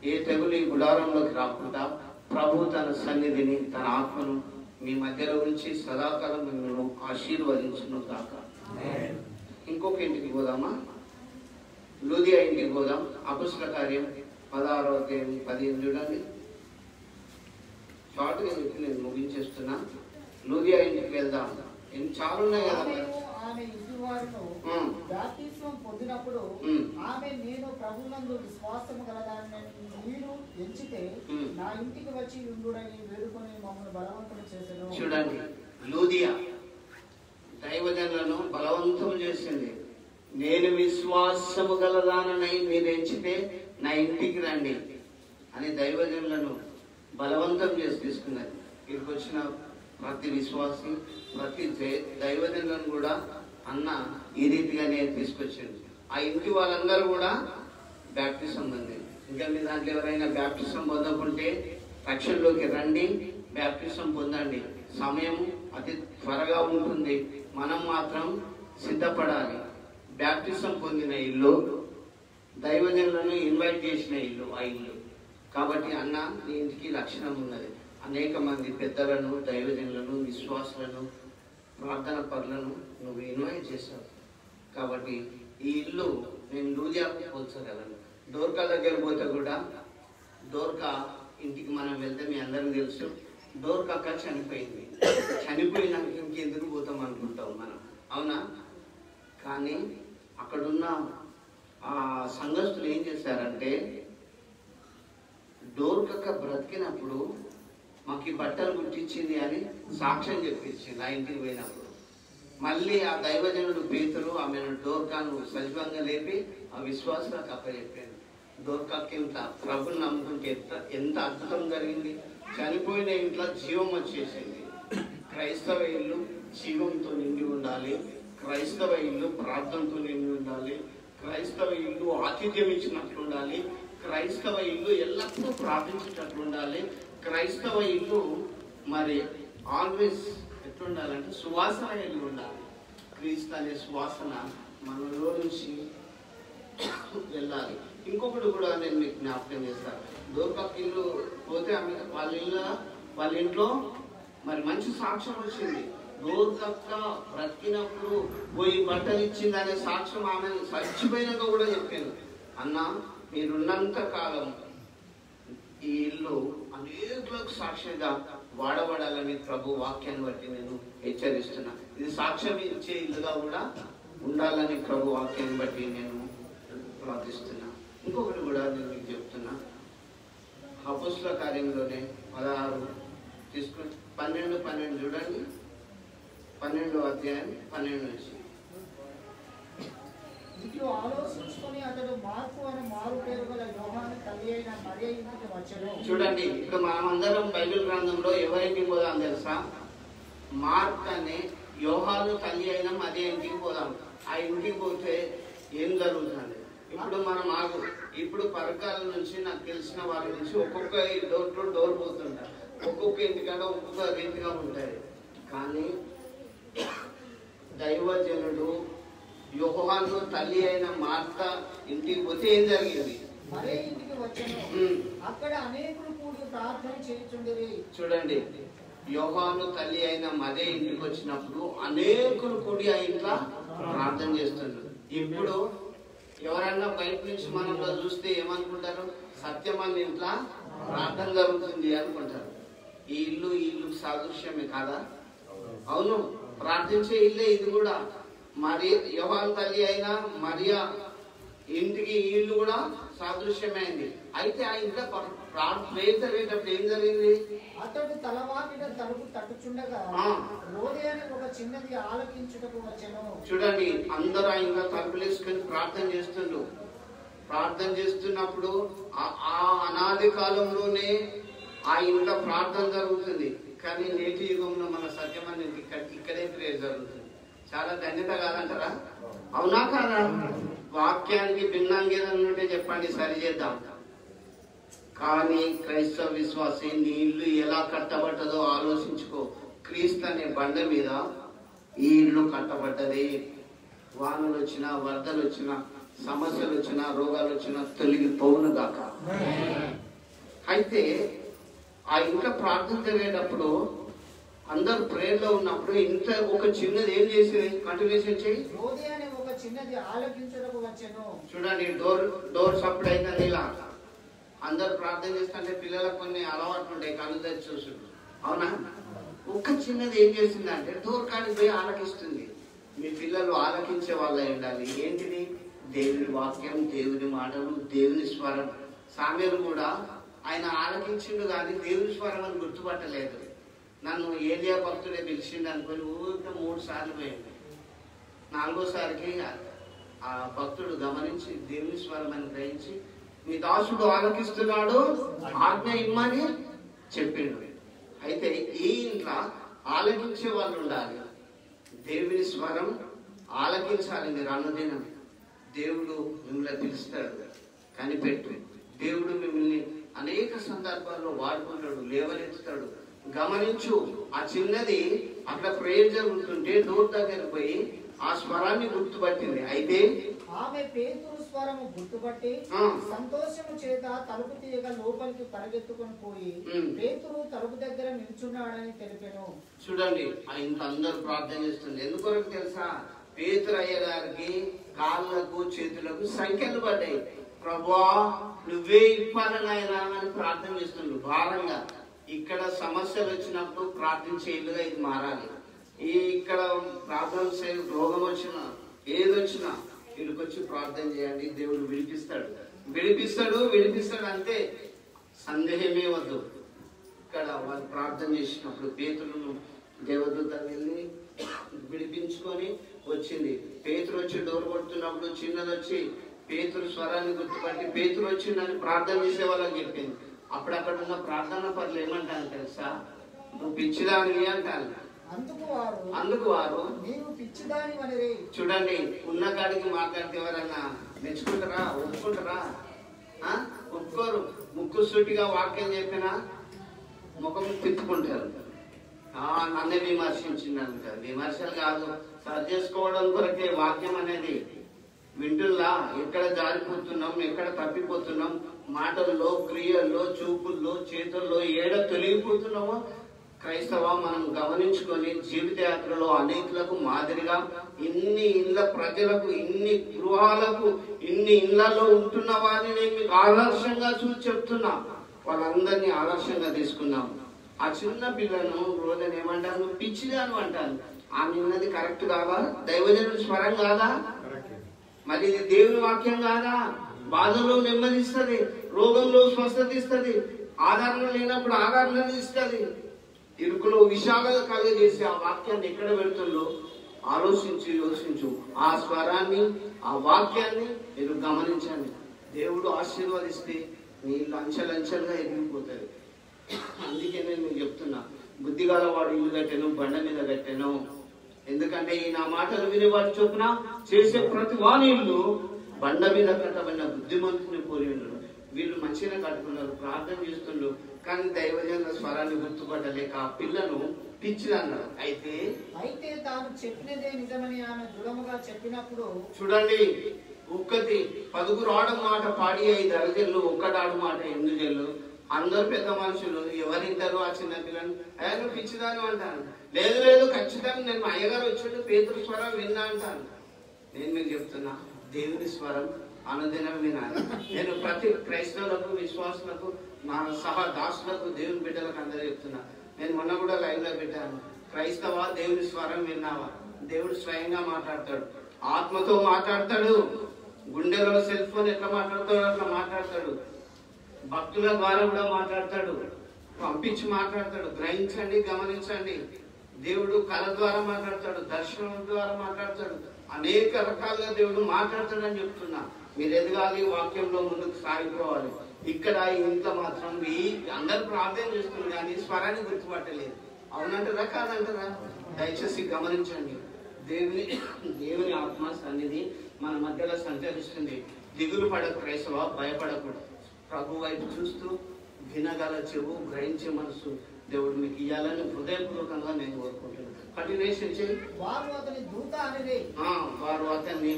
D: ఏ తెగులు ఈ గుడారంలోకి రాకుండా ప్రభు తన సన్నిధిని, తన ఆత్మను మీ మధ్యలో ఉంచి సదాకాలం మిమ్మల్ని ఆశీర్వదించును కాక. ఇంకొక ఇంటికి పోదామా? లూదియా ఇంటికి పోదాం. అపొస్తలుల కార్యం 16:15 చూడండి. షార్ట్గా చెప్పి నేను ముగించేస్తున్నా. లూదియా ఇంటికి వెళ్దాం. చాలా ఉన్నాయి కదా.
B: ఆమె ఇంటివారును బాప్తిస్మం పొందినప్పుడు ఆమె నేను ప్రభువునందు విశ్వాసము గలదాన్ని మీరు ఎంచితే నా ఇంటికి వచ్చి ఉండుడని వేడుకొని మమ్మల్ని బలవంతం చేశాను.
D: చూడండి, లూదియా దైవజనులను బలవంతం చేసింది. నేను విశ్వాసము గలదానని మీరు ఎంచితే నా ఇంటికి రండి అని దైవజనులను బలవంతం చేసి తీసుకున్నది. ఇక్కడికి వచ్చిన ప్రతి విశ్వాసి, ప్రతి దైవజనులను కూడా అన్న ఈ రీతిగానే తీసుకొచ్చింది. ఆ ఇంటి వాళ్ళందరూ కూడా బ్యాప్టిజం పొందింది. ఇంకా మీ దాంట్లో ఎవరైనా బ్యాప్టిజం పొందకుంటే రక్షణలోకి రండి, బ్యాప్టిజం పొందండి. సమయం అతి త్వరగా ఉంటుంది. మనం మాత్రం సిద్ధపడాలి. బ్యాప్టిజం పొందిన ఇల్లు, దైవజనులను ఇన్వైట్ చేసిన ఇల్లు ఆ ఇల్లు. కాబట్టి అన్న నీ ఇంటికి లక్షణం ఉన్నది. అనేక మంది పెద్దలను, దైవజనులను, విశ్వాసులను, ప్రార్థన పరులను నువ్వు ఇన్వైట్ చేశావు. కాబట్టి ఈ ఇల్లు నేను లూదియాకు పోల్చగలను. డోర్కా దగ్గర పోతే కూడా, డోర్కా ఇంటికి మనం వెళ్తే మీ అందరికీ తెలుసు, డోర్కా అక్క చనిపోయింది. చనిపోయినాక ఇంకెందుకు పోతాం అనుకుంటాం మనం, అవునా? కానీ అక్కడున్న ఆ సంఘస్థులు ఏం చేశారంటే, డోర్కక్క బ్రతికినప్పుడు మాకు ఈ బట్టలు కుట్టించింది అని సాక్ష్యం చెప్పించింది ఆ ఇంటికి పోయినప్పుడు. మళ్ళీ ఆ దైవజనుడు పేతురు ఆమెను డోర్కాను సజీవంగా లేపి ఆ విశ్వాసాలకు అప్పచెప్పాను. డోర్కాకి ఇంత ప్రభుని నమ్ముకుంటే ఎంత అద్భుతం జరిగింది. చనిపోయిన ఇంట్లో జీవం వచ్చేసింది. క్రైస్తవ ఇల్లు జీవంతో నిండి ఉండాలి. క్రైస్తవ ఇల్లు ప్రార్థనతో నిండి ఉండాలి. క్రైస్తవ ఇల్లు ఆతిథ్యం ఇచ్చినట్లు ఉండాలి. క్రైస్తవ ఇల్లు ఎల్లప్పుడూ ప్రార్థించేటట్లు ఉండాలి. క్రైస్తవ ఇల్లు మరి ఆల్వేస్ ఎట్లుండాలంటే సువాసన కలిగి ఉండాలి. క్రీస్తు అనే సువాసన మనలో నుంచి వెళ్ళాలి. ఇంకొకటి కూడా నేను మీకు జ్ఞాపకం చేస్తాను. దూరపక్క ఇల్లు పోతే వాళ్ళ ఇంట్లో మరి మంచి సాక్ష్యం వచ్చింది. దూరపక్క బ్రతికినప్పుడు పోయి బట్టలు ఇచ్చింది అనే సాక్ష్యం ఆమె చచ్చిపోయినాక కూడా చెప్పాను. అన్న మీరున్నంత కాలం ఈ ఇల్లు అనేకులకు సాక్ష్యంగా వాడబడాలని ప్రభు వాక్యాన్ని బట్టి నేను హెచ్చరిస్తున్నా. ఇది సాక్ష్యం ఇచ్చే ఇల్లుగా కూడా ఉండాలని ప్రభు వాక్యాన్ని బట్టి నేను ప్రార్థిస్తున్నా. ఇంకొకటి కూడా నేను మీకు చెప్తున్నా. అపోస్తల కార్యంలోనే 16 తీసుకుని 12 చూడండి. 12వ అధ్యాయం 12 నుంచి.
B: ఇట్లు ఆలోచించుకొని అతడు మార్కు అనే మారు పేరు గల యోహాను తల్లి అయిన మరియ ఇంటికి వచ్చెను.
D: చూడండి, ఇప్పుడు మనమందరం బైబిల్ గ్రంథంలో ఎవరింటికి పోదాం తెలుసా? మార్క్ అనే యోహాను తల్లి అయిన మరియ ఇంటికి పోదాం. ఆ ఇంటికి పోతే ఏం జరుగుతుంది? ఇప్పుడు పరకాల నుంచి నాకు తెలిసిన వాళ్ళ నుంచి ఒక్కొక్క డోర్ టు డోర్ పోతుంటారు. ఒక్కొక్క ఇంటికంటే ఒక్కొక్క రీతిగా ఉంటాయి. కానీ దైవజనుడు యోహాను తల్లి అయిన మార్త ఇంటికి పోతే ఏం జరిగింది?
B: మరే ఇంటికి వచ్చెను. అక్కడ అనేకులు కూడి ప్రార్థన చేయుచుండిరి.
D: చూడండి, యోహాను తల్లి అయిన మరే ఇంటికి వచ్చినప్పుడు అనేకులు కూడి ఆ ఇంట్లో ప్రార్థన చేస్తున్నారు. ఇప్పుడు ఎవరన్నా బయట నుంచి మనలో చూస్తే ఏమనుకుంటారు? సత్యమని ఇంట్లో ప్రార్థన జరుగుతుంది అనుకుంటారు. ఈ ఇల్లు సాదృశ్యమే కాదా? అవును, ప్రార్థించే ఇల్లే ఇది కూడా. మరి యోహాను తల్లి అయినా మరియా ఇంటికి ఈ ఇల్లు కూడా సాదృశ్యమైంది. అయితే ఆ ఇంట్లో ప్రేయర్ జరిగేటప్పుడు ఏం జరిగింది?
B: అతడు తలవాకిట తలుపు తట్టుచుండగా రోదే అనే ఒక చిన్నది ఆలకించుటకు వచ్చెను.
D: చూడండి, అందరూ ఆ ఇంట్లో తలుపులు వేసుకొని ప్రార్థన చేస్తుండ్రు. ప్రార్థన చేస్తున్నప్పుడు ఆ అనాది కాలంలోనే ఆ ఇంట్లో ప్రార్థన జరుగుతుంది. కానీ నేటి యుగంలో మన సత్యమని ఇక్కడే ప్రేయర్ జరుగుతుంది. చాలా ధన్యత కాదంటారా? అవునా కాదా? వాక్యానికి భిన్నంగా ఏదన్నా ఉంటే చెప్పండి, సరి చేద్దాం. కానీ క్రైస్తవ విశ్వాసి నీ ఇల్లు ఎలా కట్టబడ్డదో ఆలోచించుకో. క్రీస్తు అనే బండ మీద ఈ ఇల్లు కట్టబడ్డది. వానలు వచ్చినా, వరదలు వచ్చినా, సమస్యలు వచ్చినా, రోగాలు వచ్చినా తొలగిపోవును గాక. అయితే ఆ ఇంట్లో ప్రార్థన జరిగేటప్పుడు అందరు ప్రేయర్ లో ఉన్నప్పుడు ఇంత ఒక చిన్నది ఏం చేసింది? కంటిన్యూషన్ చేయి.
B: రోదే అనే ఒక చిన్నది ఆలకించుటకు వచ్చెను.
D: చూడండి, డోర్ సప్పుడు అయిందని ఇలా అందరు ప్రార్థన చేస్తుంటే పిల్లలకు కొన్ని అలవాట్లు ఉంటాయి, కళ్ళు తెచ్చి చూసుడు. అవునా? ఒక్క చిన్నది ఏం చేసిందంటే డోర్ కాడికి పోయి ఆలకిస్తుంది. మీ పిల్లలు ఆలకించే వాళ్ళ ఉండాలి. ఏంటిది? దేవుని వాక్యం, దేవుని మాటలు, దేవుని స్వరం. సామెలు కూడా ఆయన ఆలకించిండు కానీ దేవుని స్వరం అని గుర్తుపట్టలేదు. నన్ను ఏలియా భక్తుడే పిలిచిండు అనుకొని ఊరికే 3 సార్లు పోయింది. 4వసారికి ఆ భక్తుడు గమనించి దేవుని స్వరం అని గ్రహించి మీ దాసుడు ఆలకిస్తున్నాడు, ఆజ్ఞ ఇమ్మని చెప్పిండు. అయితే ఈ ఇంట్లో ఆలకించే వాళ్ళు ఉండాలి. దేవుని స్వరం ఆలకించాలి. మీరు అన్నదినం దేవుడు మిమ్మల్ని పిలుస్తాడు, కనిపెట్టు. దేవుడు మిమ్మల్ని అనేక సందర్భాల్లో వాడుకుంటాడు, లేవనెత్తుతాడు. గమనించు, ఆ చిన్నది అట్లా ప్రేయర్ జరుగుతుంటే డోర్ దగ్గర పోయి ఆ స్వరాన్ని గుర్తుపట్టింది. అయితే
B: ఆమె పేతురు స్వరము గుర్తుపట్టి సంతోషము చేత తలుపు తీయగా లోపలికి పరిగెత్తుకొని పోయి పేతురు తలుపు దగ్గర నిల్చున్నాడని తెలిపెను.
D: చూడండి, ఆ ఇంత అందరూ ప్రార్థన చేస్తుంది. ఎందుకొరకు తెలుసా? పేతురు అయ్య గారికి కాళ్ళకు చేతులకు సంఖ్యలు పడ్డాయి. ప్రభువా నువ్వే ఇప్పాలనాయనా అని ప్రార్థన చేస్తుండ్రు భారంగా. ఇక్కడ సమస్యలు వచ్చినప్పుడు ప్రార్థించే ఇల్లుగా ఇది మారాలి. ఇక్కడ ప్రార్థన రోగం వచ్చినా ఏదొచ్చినా వీళ్ళకొచ్చి ప్రార్థన చేయండి, దేవుడు విడిపిస్తాడు అంతే, సందేహమే వద్దు. ఇక్కడ వాళ్ళు ప్రార్థన చేసినప్పుడు పేతురును దేవదూత వెళ్ళి విడిపించుకొని వచ్చింది. పేతురు వచ్చి డోర్ కొడుతున్నప్పుడు చిన్నది వచ్చి పేతురు స్వరాన్ని గుర్తుపట్టి పేతురు వచ్చిందని ప్రార్థన చేసే వాళ్ళకి చెప్పింది. అప్పుడు అక్కడ ఉన్న ప్రార్థన పనులు ఏమంటాను తెలుసా? నువ్వు పిచ్చిదానివి అంటాను. అందుకు వారు
B: నీవు పిచ్చిదానివనిరి.
D: చూడండి, ఉన్న కాడికి మాట్లాడితే ఎవరన్నా మెచ్చుకుంటారా? ఒప్పుకుంటారా? ఒక్కరు ముక్కుసూటిగా వాక్యం చెప్పినా ముఖం తిప్పుకుంటారు. నన్నే విమర్శించింది విమర్శలు కాదు, సరి చేసుకోవడం కొరకే వాక్యం అనేది. వింటుల్లా ఎక్కడ జారిపోతున్నాం, ఎక్కడ తప్పిపోతున్నాం, మాటల్లో, క్రియల్లో, చూపుల్లో, చేతుల్లో ఏడ తొలగిపోతున్నామో క్రైస్తవ మనం గమనించుకొని జీవిత యాత్రలో అనేకులకు మాదిరిగా ఇన్ని ఇళ్ళ ప్రజలకు, ఇన్ని గృహాలకు, ఇన్ని ఇళ్లలో ఉంటున్న వారిని నేను మీకు ఆదర్శంగా చూసి చెప్తున్నా. వాళ్ళందరినీ ఆదర్శంగా తీసుకున్నాం. ఆ చిన్న పిల్లను రోజున ఏమంటాను, పిచ్చిదాను అంటాను. ఆమె ఉన్నది కరెక్ట్ కాదా? దైవజనుడి స్వరం కాదా? మరి ఇది దేవుని వాక్యం కాదా? బాధలో నెమ్మదిస్తుంది, రోగంలో స్వస్థత ఇస్తుంది, ఆదరణ లేనప్పుడు ఆదరణ ఇస్తుంది, ఇరుకులో విశాలత కలుగజేసి ఆ వాక్యాన్ని ఎక్కడ పెడుతుందో ఆలోచించి యోచించు. ఆ స్వరాన్ని, ఆ వాక్యాన్ని మీరు గమనించండి. దేవుడు ఆశీర్వదిస్తే నీ అంచెలంచెలుగా ఎదిగిపోతుంది. అందుకే నేను మీకు చెప్తున్నా, బుద్ధిగల వాడు ఇల్లు కట్టాను, బండ మీద కట్టాను. ఎందుకంటే ఈ నా మాటలు విని వాడు చొప్పున చేసే ప్రతి వాని ఇల్లు బండ మీద కట్టబడిన బుద్ధిమంతుని పోలి ఉండడు. వీళ్ళు మంచిగా కట్టుకున్నారు, ప్రార్థన చేస్తుండ్రు, కానీ దైవజనుల స్వరాన్ని గుర్తుపట్టలేక ఆ పిల్లను పిచ్చిదన్నారు. అయితే
B: తాను చెప్పినదే నిజమని ఆమె దృఢముగా చెప్పినప్పుడు
D: చూడండి, ఒక్కటి 10 ఆడ మాట పాడి 5 అరజల్లు, ఒక్కటాడు మాట 8 జల్లు. అందరు పెద్ద మనుషులు ఎవరింటారు ఆ చిన్న పిల్లని? ఆయన పిచ్చిదాను అంటాను. లేదు లేదు, ఖచ్చితంగా నేను అయ్యగారు వచ్చాడు, పేతురు స్వరం విన్నా అంటాను. నేను మీకు చెప్తున్నా, దేవుని స్వరం అనుదినం వినాలి. నేను ప్రతి క్రైస్తవులకు, విశ్వాసులకు, నా సహా దాసులకు, దేవుని బిడ్డలకు అందరూ చెప్తున్నా. నేను మొన్న కూడా లైవ్ లో పెట్టాను, క్రైస్తవ దేవుని స్వరం విన్నావా? దేవుడు స్వయంగా మాట్లాడతాడు, ఆత్మతో మాట్లాడతాడు. గుండెలో సెల్ ఫోన్ ఎట్లా మాట్లాడతాడు అట్లా మాట్లాడతాడు. భక్తుల ద్వారా కూడా మాట్లాడతాడు, పంపించి మాట్లాడతాడు. గ్రహించండి, గమనించండి. దేవుడు కళ ద్వారా మాట్లాడతాడు, దర్శనం ద్వారా మాట్లాడతాడు, అనేక రకాలుగా దేవుడు మాట్లాడతాడని చెప్తున్నా. మీరు ఎదగాలి, వాక్యంలో ముందుకు సాగిపోవాలి. ఇక్కడ ఇంట్లో మాత్రం అందరు ప్రార్థన చేస్తున్నారు కానీ స్వరాన్ని గుర్తుపట్టలేదు. అవునంటారా కాదంటారా? దయచేసి గమనించండి. దేవుని ఆత్మ సన్నిధి మన మధ్యలో సంచరిస్తుంది. దిగులు పడకు క్రైస్తవ, భయపడకూడదు. ప్రభు వైపు చూస్తూ వినగల చెవు, గ్రహించే మనసు దేవుడు మీకు ఇవ్వాలని హృదయపూర్వకంగా నేను కోరుకుంటున్నాను. కంటిన్యూషన్ చేయి. వారు అతన్ని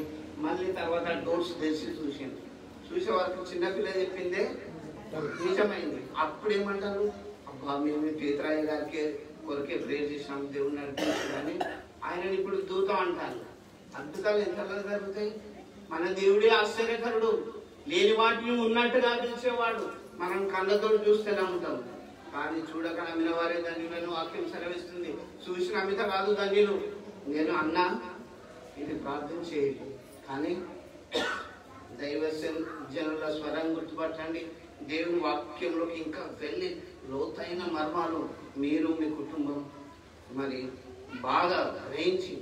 D: మళ్ళీ తర్వాత డోర్స్ తెరిచి చూసింది. చూసే వరకు చిన్నపిల్ల చెప్పిందే నిజమైంది. అప్పుడు ఏమంటారు, అబ్బా మేము పేతురాయ గారికి కొరకే ప్రేర్ చేసినాం, దేవుడు నడిపించాడు అని ఆయన ఇప్పుడు దూత అంటారు. అద్భుతాలు ఎంతలా జరుగుతాయి? మన దేవుడే ఆశ్చర్యకరుడు, లేని వాటిని ఉన్నట్టుగా పిలిచేవాడు. మనం కళ్ళతో చూస్తే నమ్ముతాం, కానీ చూడక నమ్మిన వారే ధన్యులను వాక్యం సెలవిస్తుంది. చూసి నమ్మిత కాదు ధన్యులు. నేను అన్నా ఇది ప్రార్థన చేయాలి, కానీ దైవ జనుల స్వరం గుర్తుపట్టండి. దేవుని వాక్యంలోకి ఇంకా వెళ్ళి లోతైన మర్మాలు మీరు, మీ కుటుంబం మరి బాగా గ్రహించి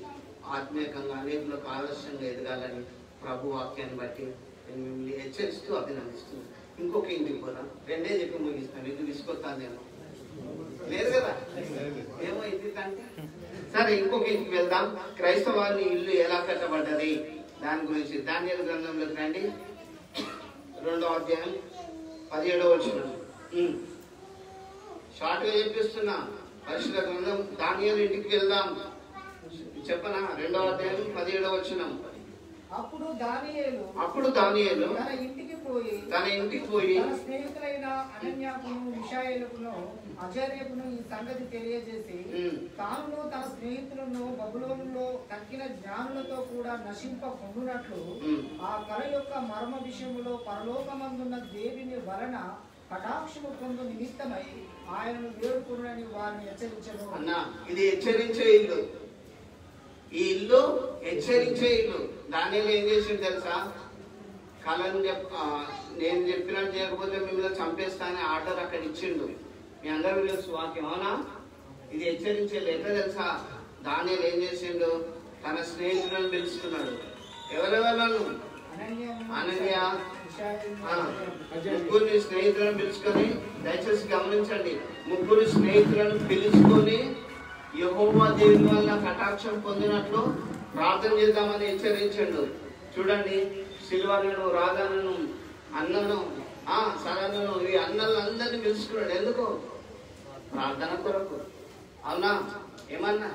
D: ఆత్మీయంగా అనేకులకు ఆదర్శంగా ఎదగాలని ప్రభు వాక్యాన్ని బట్టి నేను మిమ్మల్ని హెచ్చరిస్తూ అభినందిస్తున్నాను. ఇంకొక ఇంటికి పోదాం, 2 చెప్పి ముగిస్తాను. ఇది తీసుకొస్తానేమో లేదు కదా, ఏమో ఇది అంటే సరే. ఇంకొక ఇంటికి వెళ్దాం. క్రైస్తవాన్ని ఇల్లు ఎలా కట్టబడ్డది దాని గురించి దానియేలు గ్రంథంలోకి రండి. 2వ అధ్యాయం 17వ వచనం. షార్ట్ గా చెప్పిస్తున్నా. పరిశుద్ధ గ్రంథం దానియేలు ఇంటికి వెళ్దాం. చెప్పనా? 2వ అధ్యాయం 17వ వచనం. అప్పుడు దానియేలు తన ఇంటికి పోయి
B: తన స్నేహితులైన అనన్యాకును, మిషాయేలుకును, అజర్యకును ఈ సంగతి తెలియజేసి తాను తన స్నేహితులను బబులోనులో తక్కిన జ్ఞానులతో కూడా నశింపకుండునట్లు ఆ కళ యొక్క మర్మ విషయములో పరలోకమందున్న దేవుని వలన కటాక్షము పొందు నిమిత్తమై ఆయనను వేడుకునని వారిని హెచ్చరించను.
D: అన్నా, ఇది హెచ్చరించే ఇల్లు. ఈ ఇల్లు హెచ్చరించే ఇల్లు. దానిలో ఏం చేసింది తెలుసా? కళను నేను చెప్పినట్టు చేయకపోతే మిమ్మల్ని చంపేస్తా అని ఆర్డర్ అక్కడ ఇచ్చిండు. మీ అందరూ తెలుసు వాక్యం, అవునా? ఇది హెచ్చరించే ఎట్లా తెలుసా? దానిలో ఏం చేసిండు? తన స్నేహితులను పిలుచుకున్నాడు. ఎవరెవరు? అనన్య, ముగ్గురిని స్నేహితులను పిలుచుకొని, దయచేసి గమనించండి, ముగ్గురు స్నేహితులను పిలుచుకొని యెహోవా దేవుని వల్ల కటాక్షం పొందినట్లు ప్రార్థన చేద్దామని హెచ్చరించండు. చూడండి, సిల్వను, రాధను, అన్నను, సడను ఈ అన్నలందరినీ పిలుచుకున్నాడు. ఎందుకు? ప్రార్థన కొరకు. అవునా? ఏమన్నా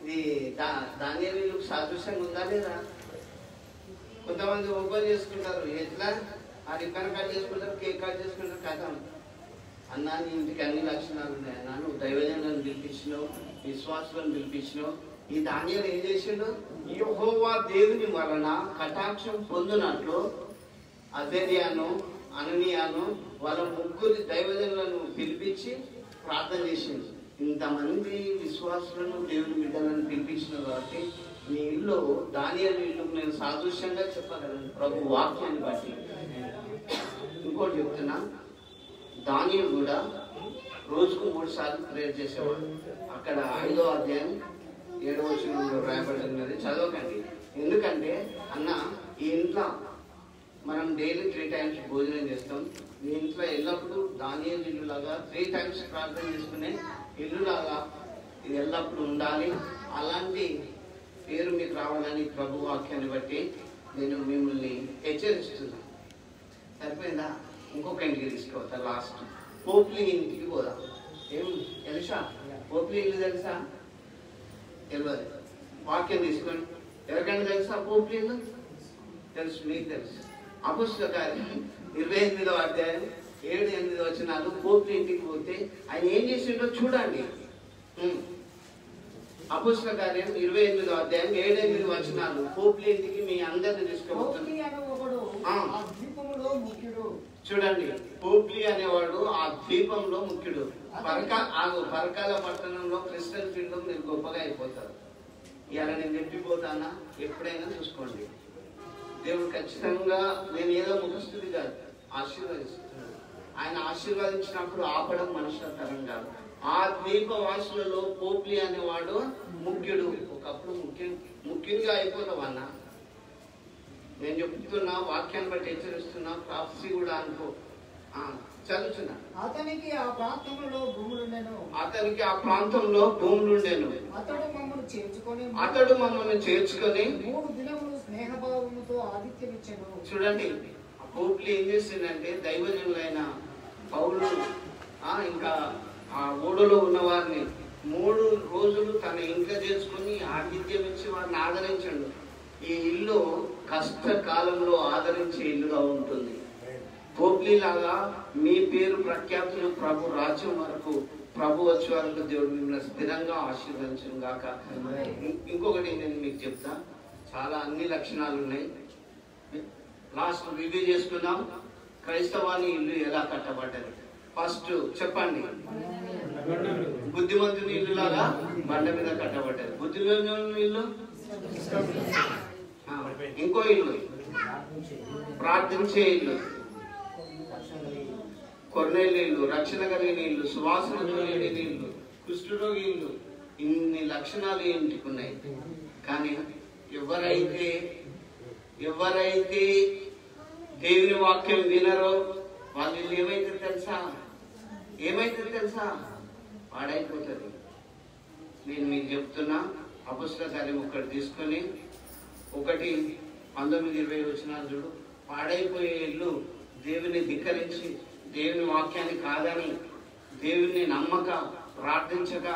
D: ఇది దానియేలు సాదృశ్యంగా ఉందా లేదా? కొంతమంది ఓపెన్ చేసుకుంటారు, ఎట్లా ఆ రిబ్బన్ కట్ చేసుకుంటారు, కేక్ కట్ చేసుకుంటారు. కదా అన్నా నీ ఇంటికి అన్ని లక్షణాలు ఉన్నాయి అన్నా, నువ్వు దైవజనులను పిలిపించినావు, విశ్వాసులను పిలిపించినావు. ఈ దానియేలు ఏం చేసిండు? యెహోవా దేవుని వలన కటాక్షం పొందినట్లు అజర్యాను అననీయాను వాళ్ళ ముగ్గురు దైవజనులను పిలిపించి ప్రార్థన చేసింది. ఇంతమంది విశ్వాసులను దేవుని బిడ్డలను పిలిపించిన కాబట్టి నీ ఇల్లు దానియేలు ఇల్లు నేను సాదృశ్యంగా చెప్పగలను ప్రభు వాక్యాన్ని బట్టి. ఇంకోటి చెప్తున్నా, దానియేలు కూడా రోజుకు 3 సార్లు ప్రేయర్ చేసేవాడు. అక్కడ 5వ అధ్యాయం 7వ వచనంలో రాయబడి ఉన్నది, చదవకండి. ఎందుకంటే అన్న ఈ ఇంట్లో మనం డైలీ 3 times భోజనం చేస్తాం. మీ ఇంట్లో ఎల్లప్పుడూ దానియేలు ఇల్లులాగా 3 times ప్రార్థన చేసుకునే ఇల్లులాగా ఇది ఎల్లప్పుడూ ఉండాలి. అలాంటి పేరు మీకు రావాలని ప్రభు వాక్యాన్ని బట్టి నేను మిమ్మల్ని హెచ్చరిస్తున్నాను. సరిపోయిందా? ఇంకొక ఇంటికి తీసుకుపోతా. లాస్ట్ పోప్లీ ఇంటికి పోదాం. ఏం తెలుసా? పోప్లీ ఇల్లు తెలుసా? తెలియదు. వాక్యం తీసుకోండి. ఎవరికైనా తెలుసా పోప్లీ ఇల్లు? తెలుసు, మీకు తెలుసు. అపొస్తలుల కార్యం 28వ అధ్యాయం 7-8 వచనాలు. పోప్లీ ఇంటికి పోతే ఆయన ఏం చేసిండో చూడండి. అపొస్తలుల కార్యం 28వ అధ్యాయం 7-8 వచనాలు. పోప్లీ ఇంటికి మీ అందరిని తీసుకుపోతాను. చూడండి, పోప్లీ అనేవాడు ఆ ద్వీపంలో ముఖ్యుడు. పరకాల పట్టణంలో క్రిస్టల్ ఫీల్డ్ మీరు గొప్పగా అయిపోతారు. ఇవాళ నేను చెప్పిపోతానా? ఎప్పుడైనా చూసుకోండి. దేవుడు ఖచ్చితంగా, నేను ఏదో ముఖస్థుతి కాదు, ఆశీర్వదిస్తున్నాను. ఆయన ఆశీర్వదించినప్పుడు ఆపడం మనుషుల తరం కాదు. ఆ ద్వీపవాసులలో పోప్లీ అనేవాడు ముఖ్యుడు. ఒకప్పుడు ముఖ్యంగా అయిపోతావు అన్న. నేను చెప్తున్నా, వాక్యాన్ని బట్టి హెచ్చరిస్తున్నా, ప్రాఫెసీ కూడా అనుకో. చదువుతున్నా.
B: అతనికి ఆ ప్రాంతంలో భూములుండెను.
D: అతడు మమ్మల్ని చేర్చుకొని
B: 3 దినములు స్నేహభావముతో ఆతిథ్యమిచ్చెను.
D: చూడండి, ఆ పోప్లీ ఏం చేసిందంటే దైవజనులైన పౌలు ఇంకా ఆ ఓడలో ఉన్న వారిని 3 రోజులు తన ఇంట్లో చేసుకుని ఆతిథ్యం ఇచ్చి వారిని ఆదరించండు. ఈ ఇల్లు కష్టకాలంలో ఆదరించే ఇల్లుగా ఉంటుంది. పోప్లీ లాగా మీ పేరు ప్రఖ్యాతులు ప్రభు రాజ్యం వరకు, ప్రభు వచ్చే వరకు దేవుడు మిమ్మల్ని స్థిరంగా ఆశీర్వదించను గాక. ఇంకొకటి నేను మీకు చెప్తా, చాలా అన్ని లక్షణాలు ఉన్నాయి. లాస్ట్ రివ్యూ చేసుకుందాం. క్రైస్తవాని ఇల్లు ఎలా కట్టబడ్డది? ఫస్ట్ చెప్పండి. బుద్ధిమంతుని ఇల్లు లాగా బండ మీద కట్టబడ్డది. బుద్ధిమంతుని ఇల్లు. ఇంకో ఇల్లు ప్రార్థించే ఇల్లు, కొర్నేలు ఇల్లు, రక్షణ కలిగిన ఇల్లు, సువాసన కలిగిన ఇల్లు, కుష్ఠరోగి ఇల్లు. ఇన్ని లక్షణాలు ఇంటికి ఉన్నాయి. కానీ ఎవరైతే దేవుని వాక్యం వినరో వాళ్ళ ఇల్లు ఏమైతే తెలుసా? పాడైపోతుంది. నేను మీకు చెప్తున్నా, అపొస్తలుల కార్యం ఒకటి తీసుకొని 1:19-20 వచనాలు చూడు. పాడైపోయే ఇల్లు దేవుని ధిక్కరించి, దేవుని వాక్యాన్ని కాదని, దేవుని నమ్మక, ప్రార్థించక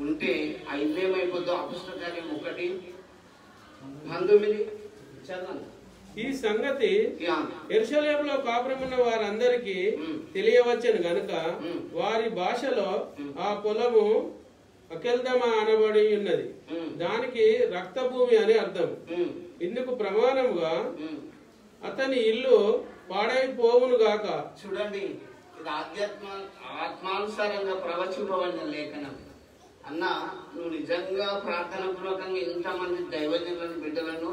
D: ఉంటే ఆ ఇల్లు ఏమైపోద్దో. అపొస్తలుల కార్యం 1:19 చదవండి.
C: ఈ సంగతి యెరూషలేములో కాపురమున్న వారందరికీ తెలియవచ్చును గనుక వారి భాషలో ఆ పొలము అకెల్దమా అనబడి ఉన్నది. దానికి రక్తభూమి అని అర్థం. ఇందుకు ప్రమాణముగా అతని ఇల్లు పాడైపోవును గాక.
D: చూడండి, ఇది ఆత్మానుసారంగా ప్రవచింపబడిన లేఖనం. అన్న, నువ్వు నిజంగా ప్రార్థన పూర్వకంగా ఇంతమంది దైవజనులను బిడ్డలను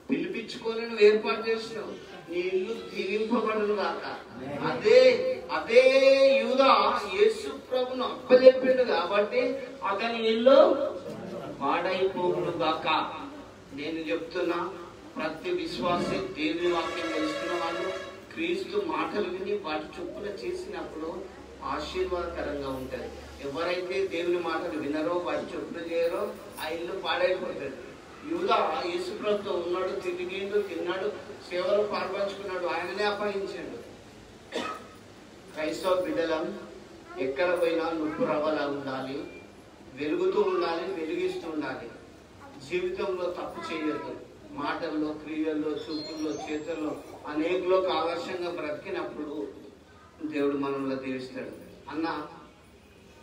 D: పిలిపించుకొని నువ్వు ఏర్పాటు చేసినావు. నీ ఇల్లు దీవింపబడును గాక. అదే యూదా యేసు ప్రభును అప్పచెప్పిండు కాబట్టి అతని ఇల్లు పాడైపోవును గాక. నేను చెప్తున్నా, ప్రతి విశ్వాసి దేవుని వాక్యం తెలుసుకున్న వాళ్ళు క్రీస్తు మాటలు విని వాటి చొప్పున చేసినప్పుడు ఆశీర్వాదకరంగా ఉంటుంది. ఎవరైతే దేవుని మాటలు వినరో, వాటి చొప్పున చేయరో, ఆ ఇల్లు పాడైపోతుంది. యూదా యేసు ప్రభుతో ఉన్నాడు, తిన్నాడు, సేవలు పాల్పంచుకున్నాడు, ఆయననే అప్పగించాడు. క్రైస్తవ బిడ్డలం ఎక్కడ పోయినా నువ్వు రవ్వలా ఉండాలి, వెలుగుతూ ఉండాలి, వెలిగిస్తూ ఉండాలి. జీవితంలో తప్పు చేయొద్దు. మాటల్లో, క్రియల్లో, చూపుల్లో, చేతుల్లో అనేకులకు ఆదర్శంగా బ్రతికినప్పుడు దేవుడు మనల్ని దీవిస్తాడు. అన్న,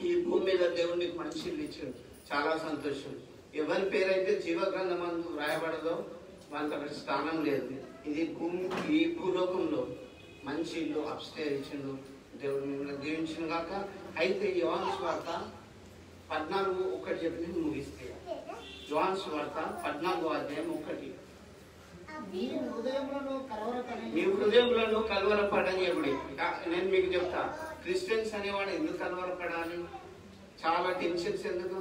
D: ఈ భూమి మీద దేవుడికి మంచి ఇల్లు ఇచ్చాడు, చాలా సంతోషం. ఎవరి పేరైతే జీవగ్రంథం అందు రాయబడదో వాళ్ళకి అక్కడ స్థానం లేదు. ఇది ఈ భూలోకంలో మంచి ఇల్లు అప్స్టేర్ ఇచ్చిండు, దేవుడు మిమ్మల్ని దీవించిన కాక. అయితే యోహాను సువార్త 14:1 చెప్పి ముగిస్తే, యోహాను సువార్త 14:1
B: మీ
D: హృదయంలో కలవరపడని. ఎప్పుడు నేను మీకు చెప్తా, క్రిస్టియన్స్ అనేవాడు ఎందుకు కలవరపడాలి? చాలా టెన్షన్స్ ఎందుకు?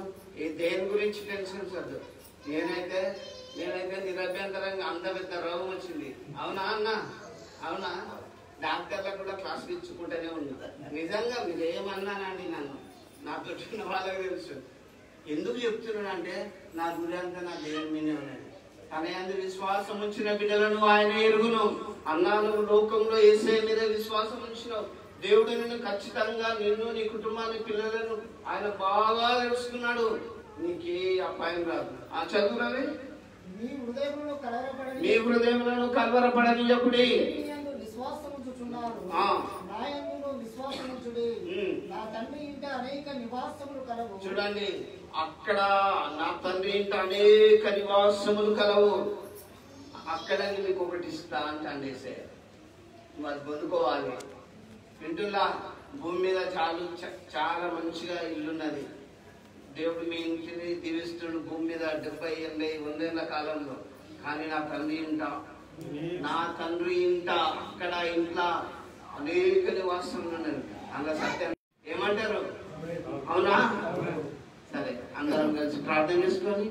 D: దేని గురించి టెన్షన్స్ వద్దు. నేనైతే నిరభ్యంతరంగా అంత పెద్ద రోగం వచ్చింది. అవునా అన్న? అవునా? డాక్టర్లకు కూడా క్లాస్ ఇచ్చుకుంటూనే ఉంది. నిజంగా మీరు ఏమన్నానండి, నన్ను నాతో చిన్న వాళ్ళకి తెలుసు. ఎందుకు చెప్తున్నానంటే నా గురి అంతా నా దేవుని మీదే ఉన్నది. తన యందు విశ్వాసం ఉంచిన బిడ్డలను ఆయన ఎరుగును. అన్నాను, లోకంలో యేసయ్య మీద విశ్వాసం ఉంచినావు, దేవుడు నిన్ను ఖచ్చితంగా, నిన్ను, నీ కుటుంబాన్ని, పిల్లలను ఆయన బాగా తెలుసుకున్నాడు. నీకే అపాయం రాదు. ఆ చదువురావి. మీ హృదయంలో కలవరపడనీయకుడి. చూడండి, అక్కడ నా తండ్రి ఇంట అనేక నివాసములు కలవు. అక్కడ మీకు ఒకటి ఇస్తా అంటే మరి పొందుకోవాలి. వింటున్నా, భూమి మీద చాలా మంచిగా ఇల్లున్నది. దేవుడు మీ ఇంటిని దీవిస్తుడు భూమి మీద 70, 80, 100 ఏళ్ల కాలంలో. కానీ నా తండ్రి ఇంట అక్కడ ఇంట్లో అనేక నివాసములు ఉన్నది. అందులో సత్యం ఏమంటారు? అవునా? సరే, అందరం కలిసి ప్రార్థన చేసుకొని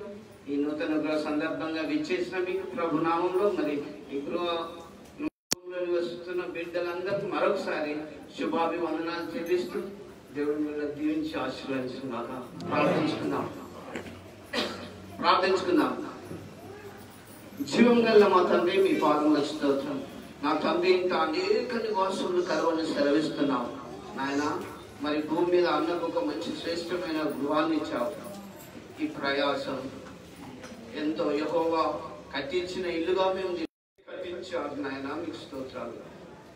D: ఈ నూతన గృహ సందర్భంగా విచ్చేసిన మీకు ప్రభు నామంలో, మరి ఈ గృహంలో నివసిస్తున్న బిడ్డలందరికీ మరొకసారి శుభాభివందనాలు చెల్లిస్తూ దేవుడి మీద దీవించి ఆశీర్వదించుకున్నాక ప్రార్థించుకుందాం. జీవం గల మా తండ్రి, మీ పాదములకు స్తోత్రం. నా తండ్రి ఇంత అనేక నివాసములు కలవని సెలవిస్తున్నావు నాయన. మరి భూమి మీద అన్నకు ఒక మంచి శ్రేష్టమైన గృహాన్ని ఇచ్చావు. ఈ ప్రయాసం ఎంతో యెహోవా కట్టించిన ఇల్లుగా మేము కట్టించారు నాయన. మీకు స్తోత్రాలు.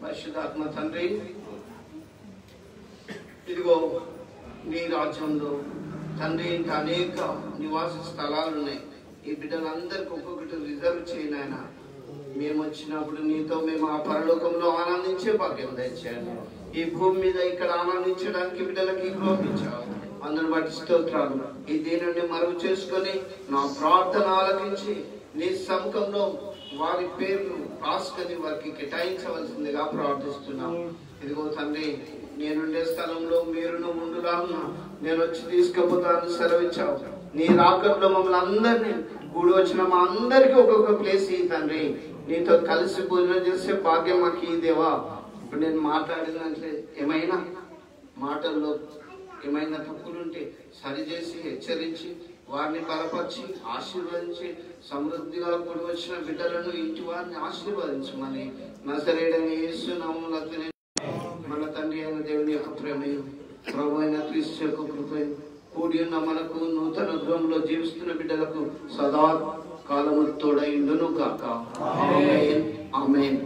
D: పరిశుద్ధాత్మ తండ్రి, ఇదిగో నీ రాజ్యంలో తండ్రి ఇంత అనేక నివాస స్థలాలు ఉన్నాయి. ఈ బిడ్డలందరికీ ఒక్కొక్కటి రిజర్వ్ చేయనాయన. మేము వచ్చినప్పుడు నీతో మేము ఆ పరలోకంలో ఆనందించే భాగ్యం తెచ్చాను. ఈ భూమి మీద ఇక్కడ ఆనందించడానికి బిడ్డలకి గృహించావు. అందుని బట్టి స్తోత్రాలు. ఈ దీనిని మరుగు చేసుకొని నా ప్రార్థన ఆలకించి నీ సముఖంలో వారి పేర్లు రాసుకొని వారికి కేటాయించవలసిందిగా ప్రార్థిస్తున్నాం. ఇదిగో తండ్రి, నేనుండే స్థలంలో మీరును ముందులాగా నేను వచ్చి తీసుకుపోతాను సెలవిచ్చావు. నీ రాకడలో మమ్మల్ని అందరినీ కూడి వచ్చిన మా అందరికీ ఒక్కొక్క ప్లేస్ ఈ తండ్రి, నీతో కలిసి భోజనం చేసే భాగ్యం మాకు ఈ దేవా. ఇప్పుడు నేను మాట్లాడినంటే ఏమైనా మాటల్లో ఏమైనా తప్పులుంటే సరిచేసి హెచ్చరించి వారిని బలపరిచి ఆశీర్వదించి సమృద్ధిగా కూడి వచ్చిన బిడ్డలను ఇంటి వారిని ఆశీర్వదించమని నజరేయుడైన యేసు నామములో మన తండ్రి అయిన దేవుని యొక్క ప్రేమయు ప్రభు అయిన క్రీస్తు యొక్క కృపయు కూడి ఉన్న మనకు నూతన గృహంలో జీవిస్తున్న బిడ్డలకు సదా కాలము తోడైండును గాక. ఆమేన్. ఆమేన్.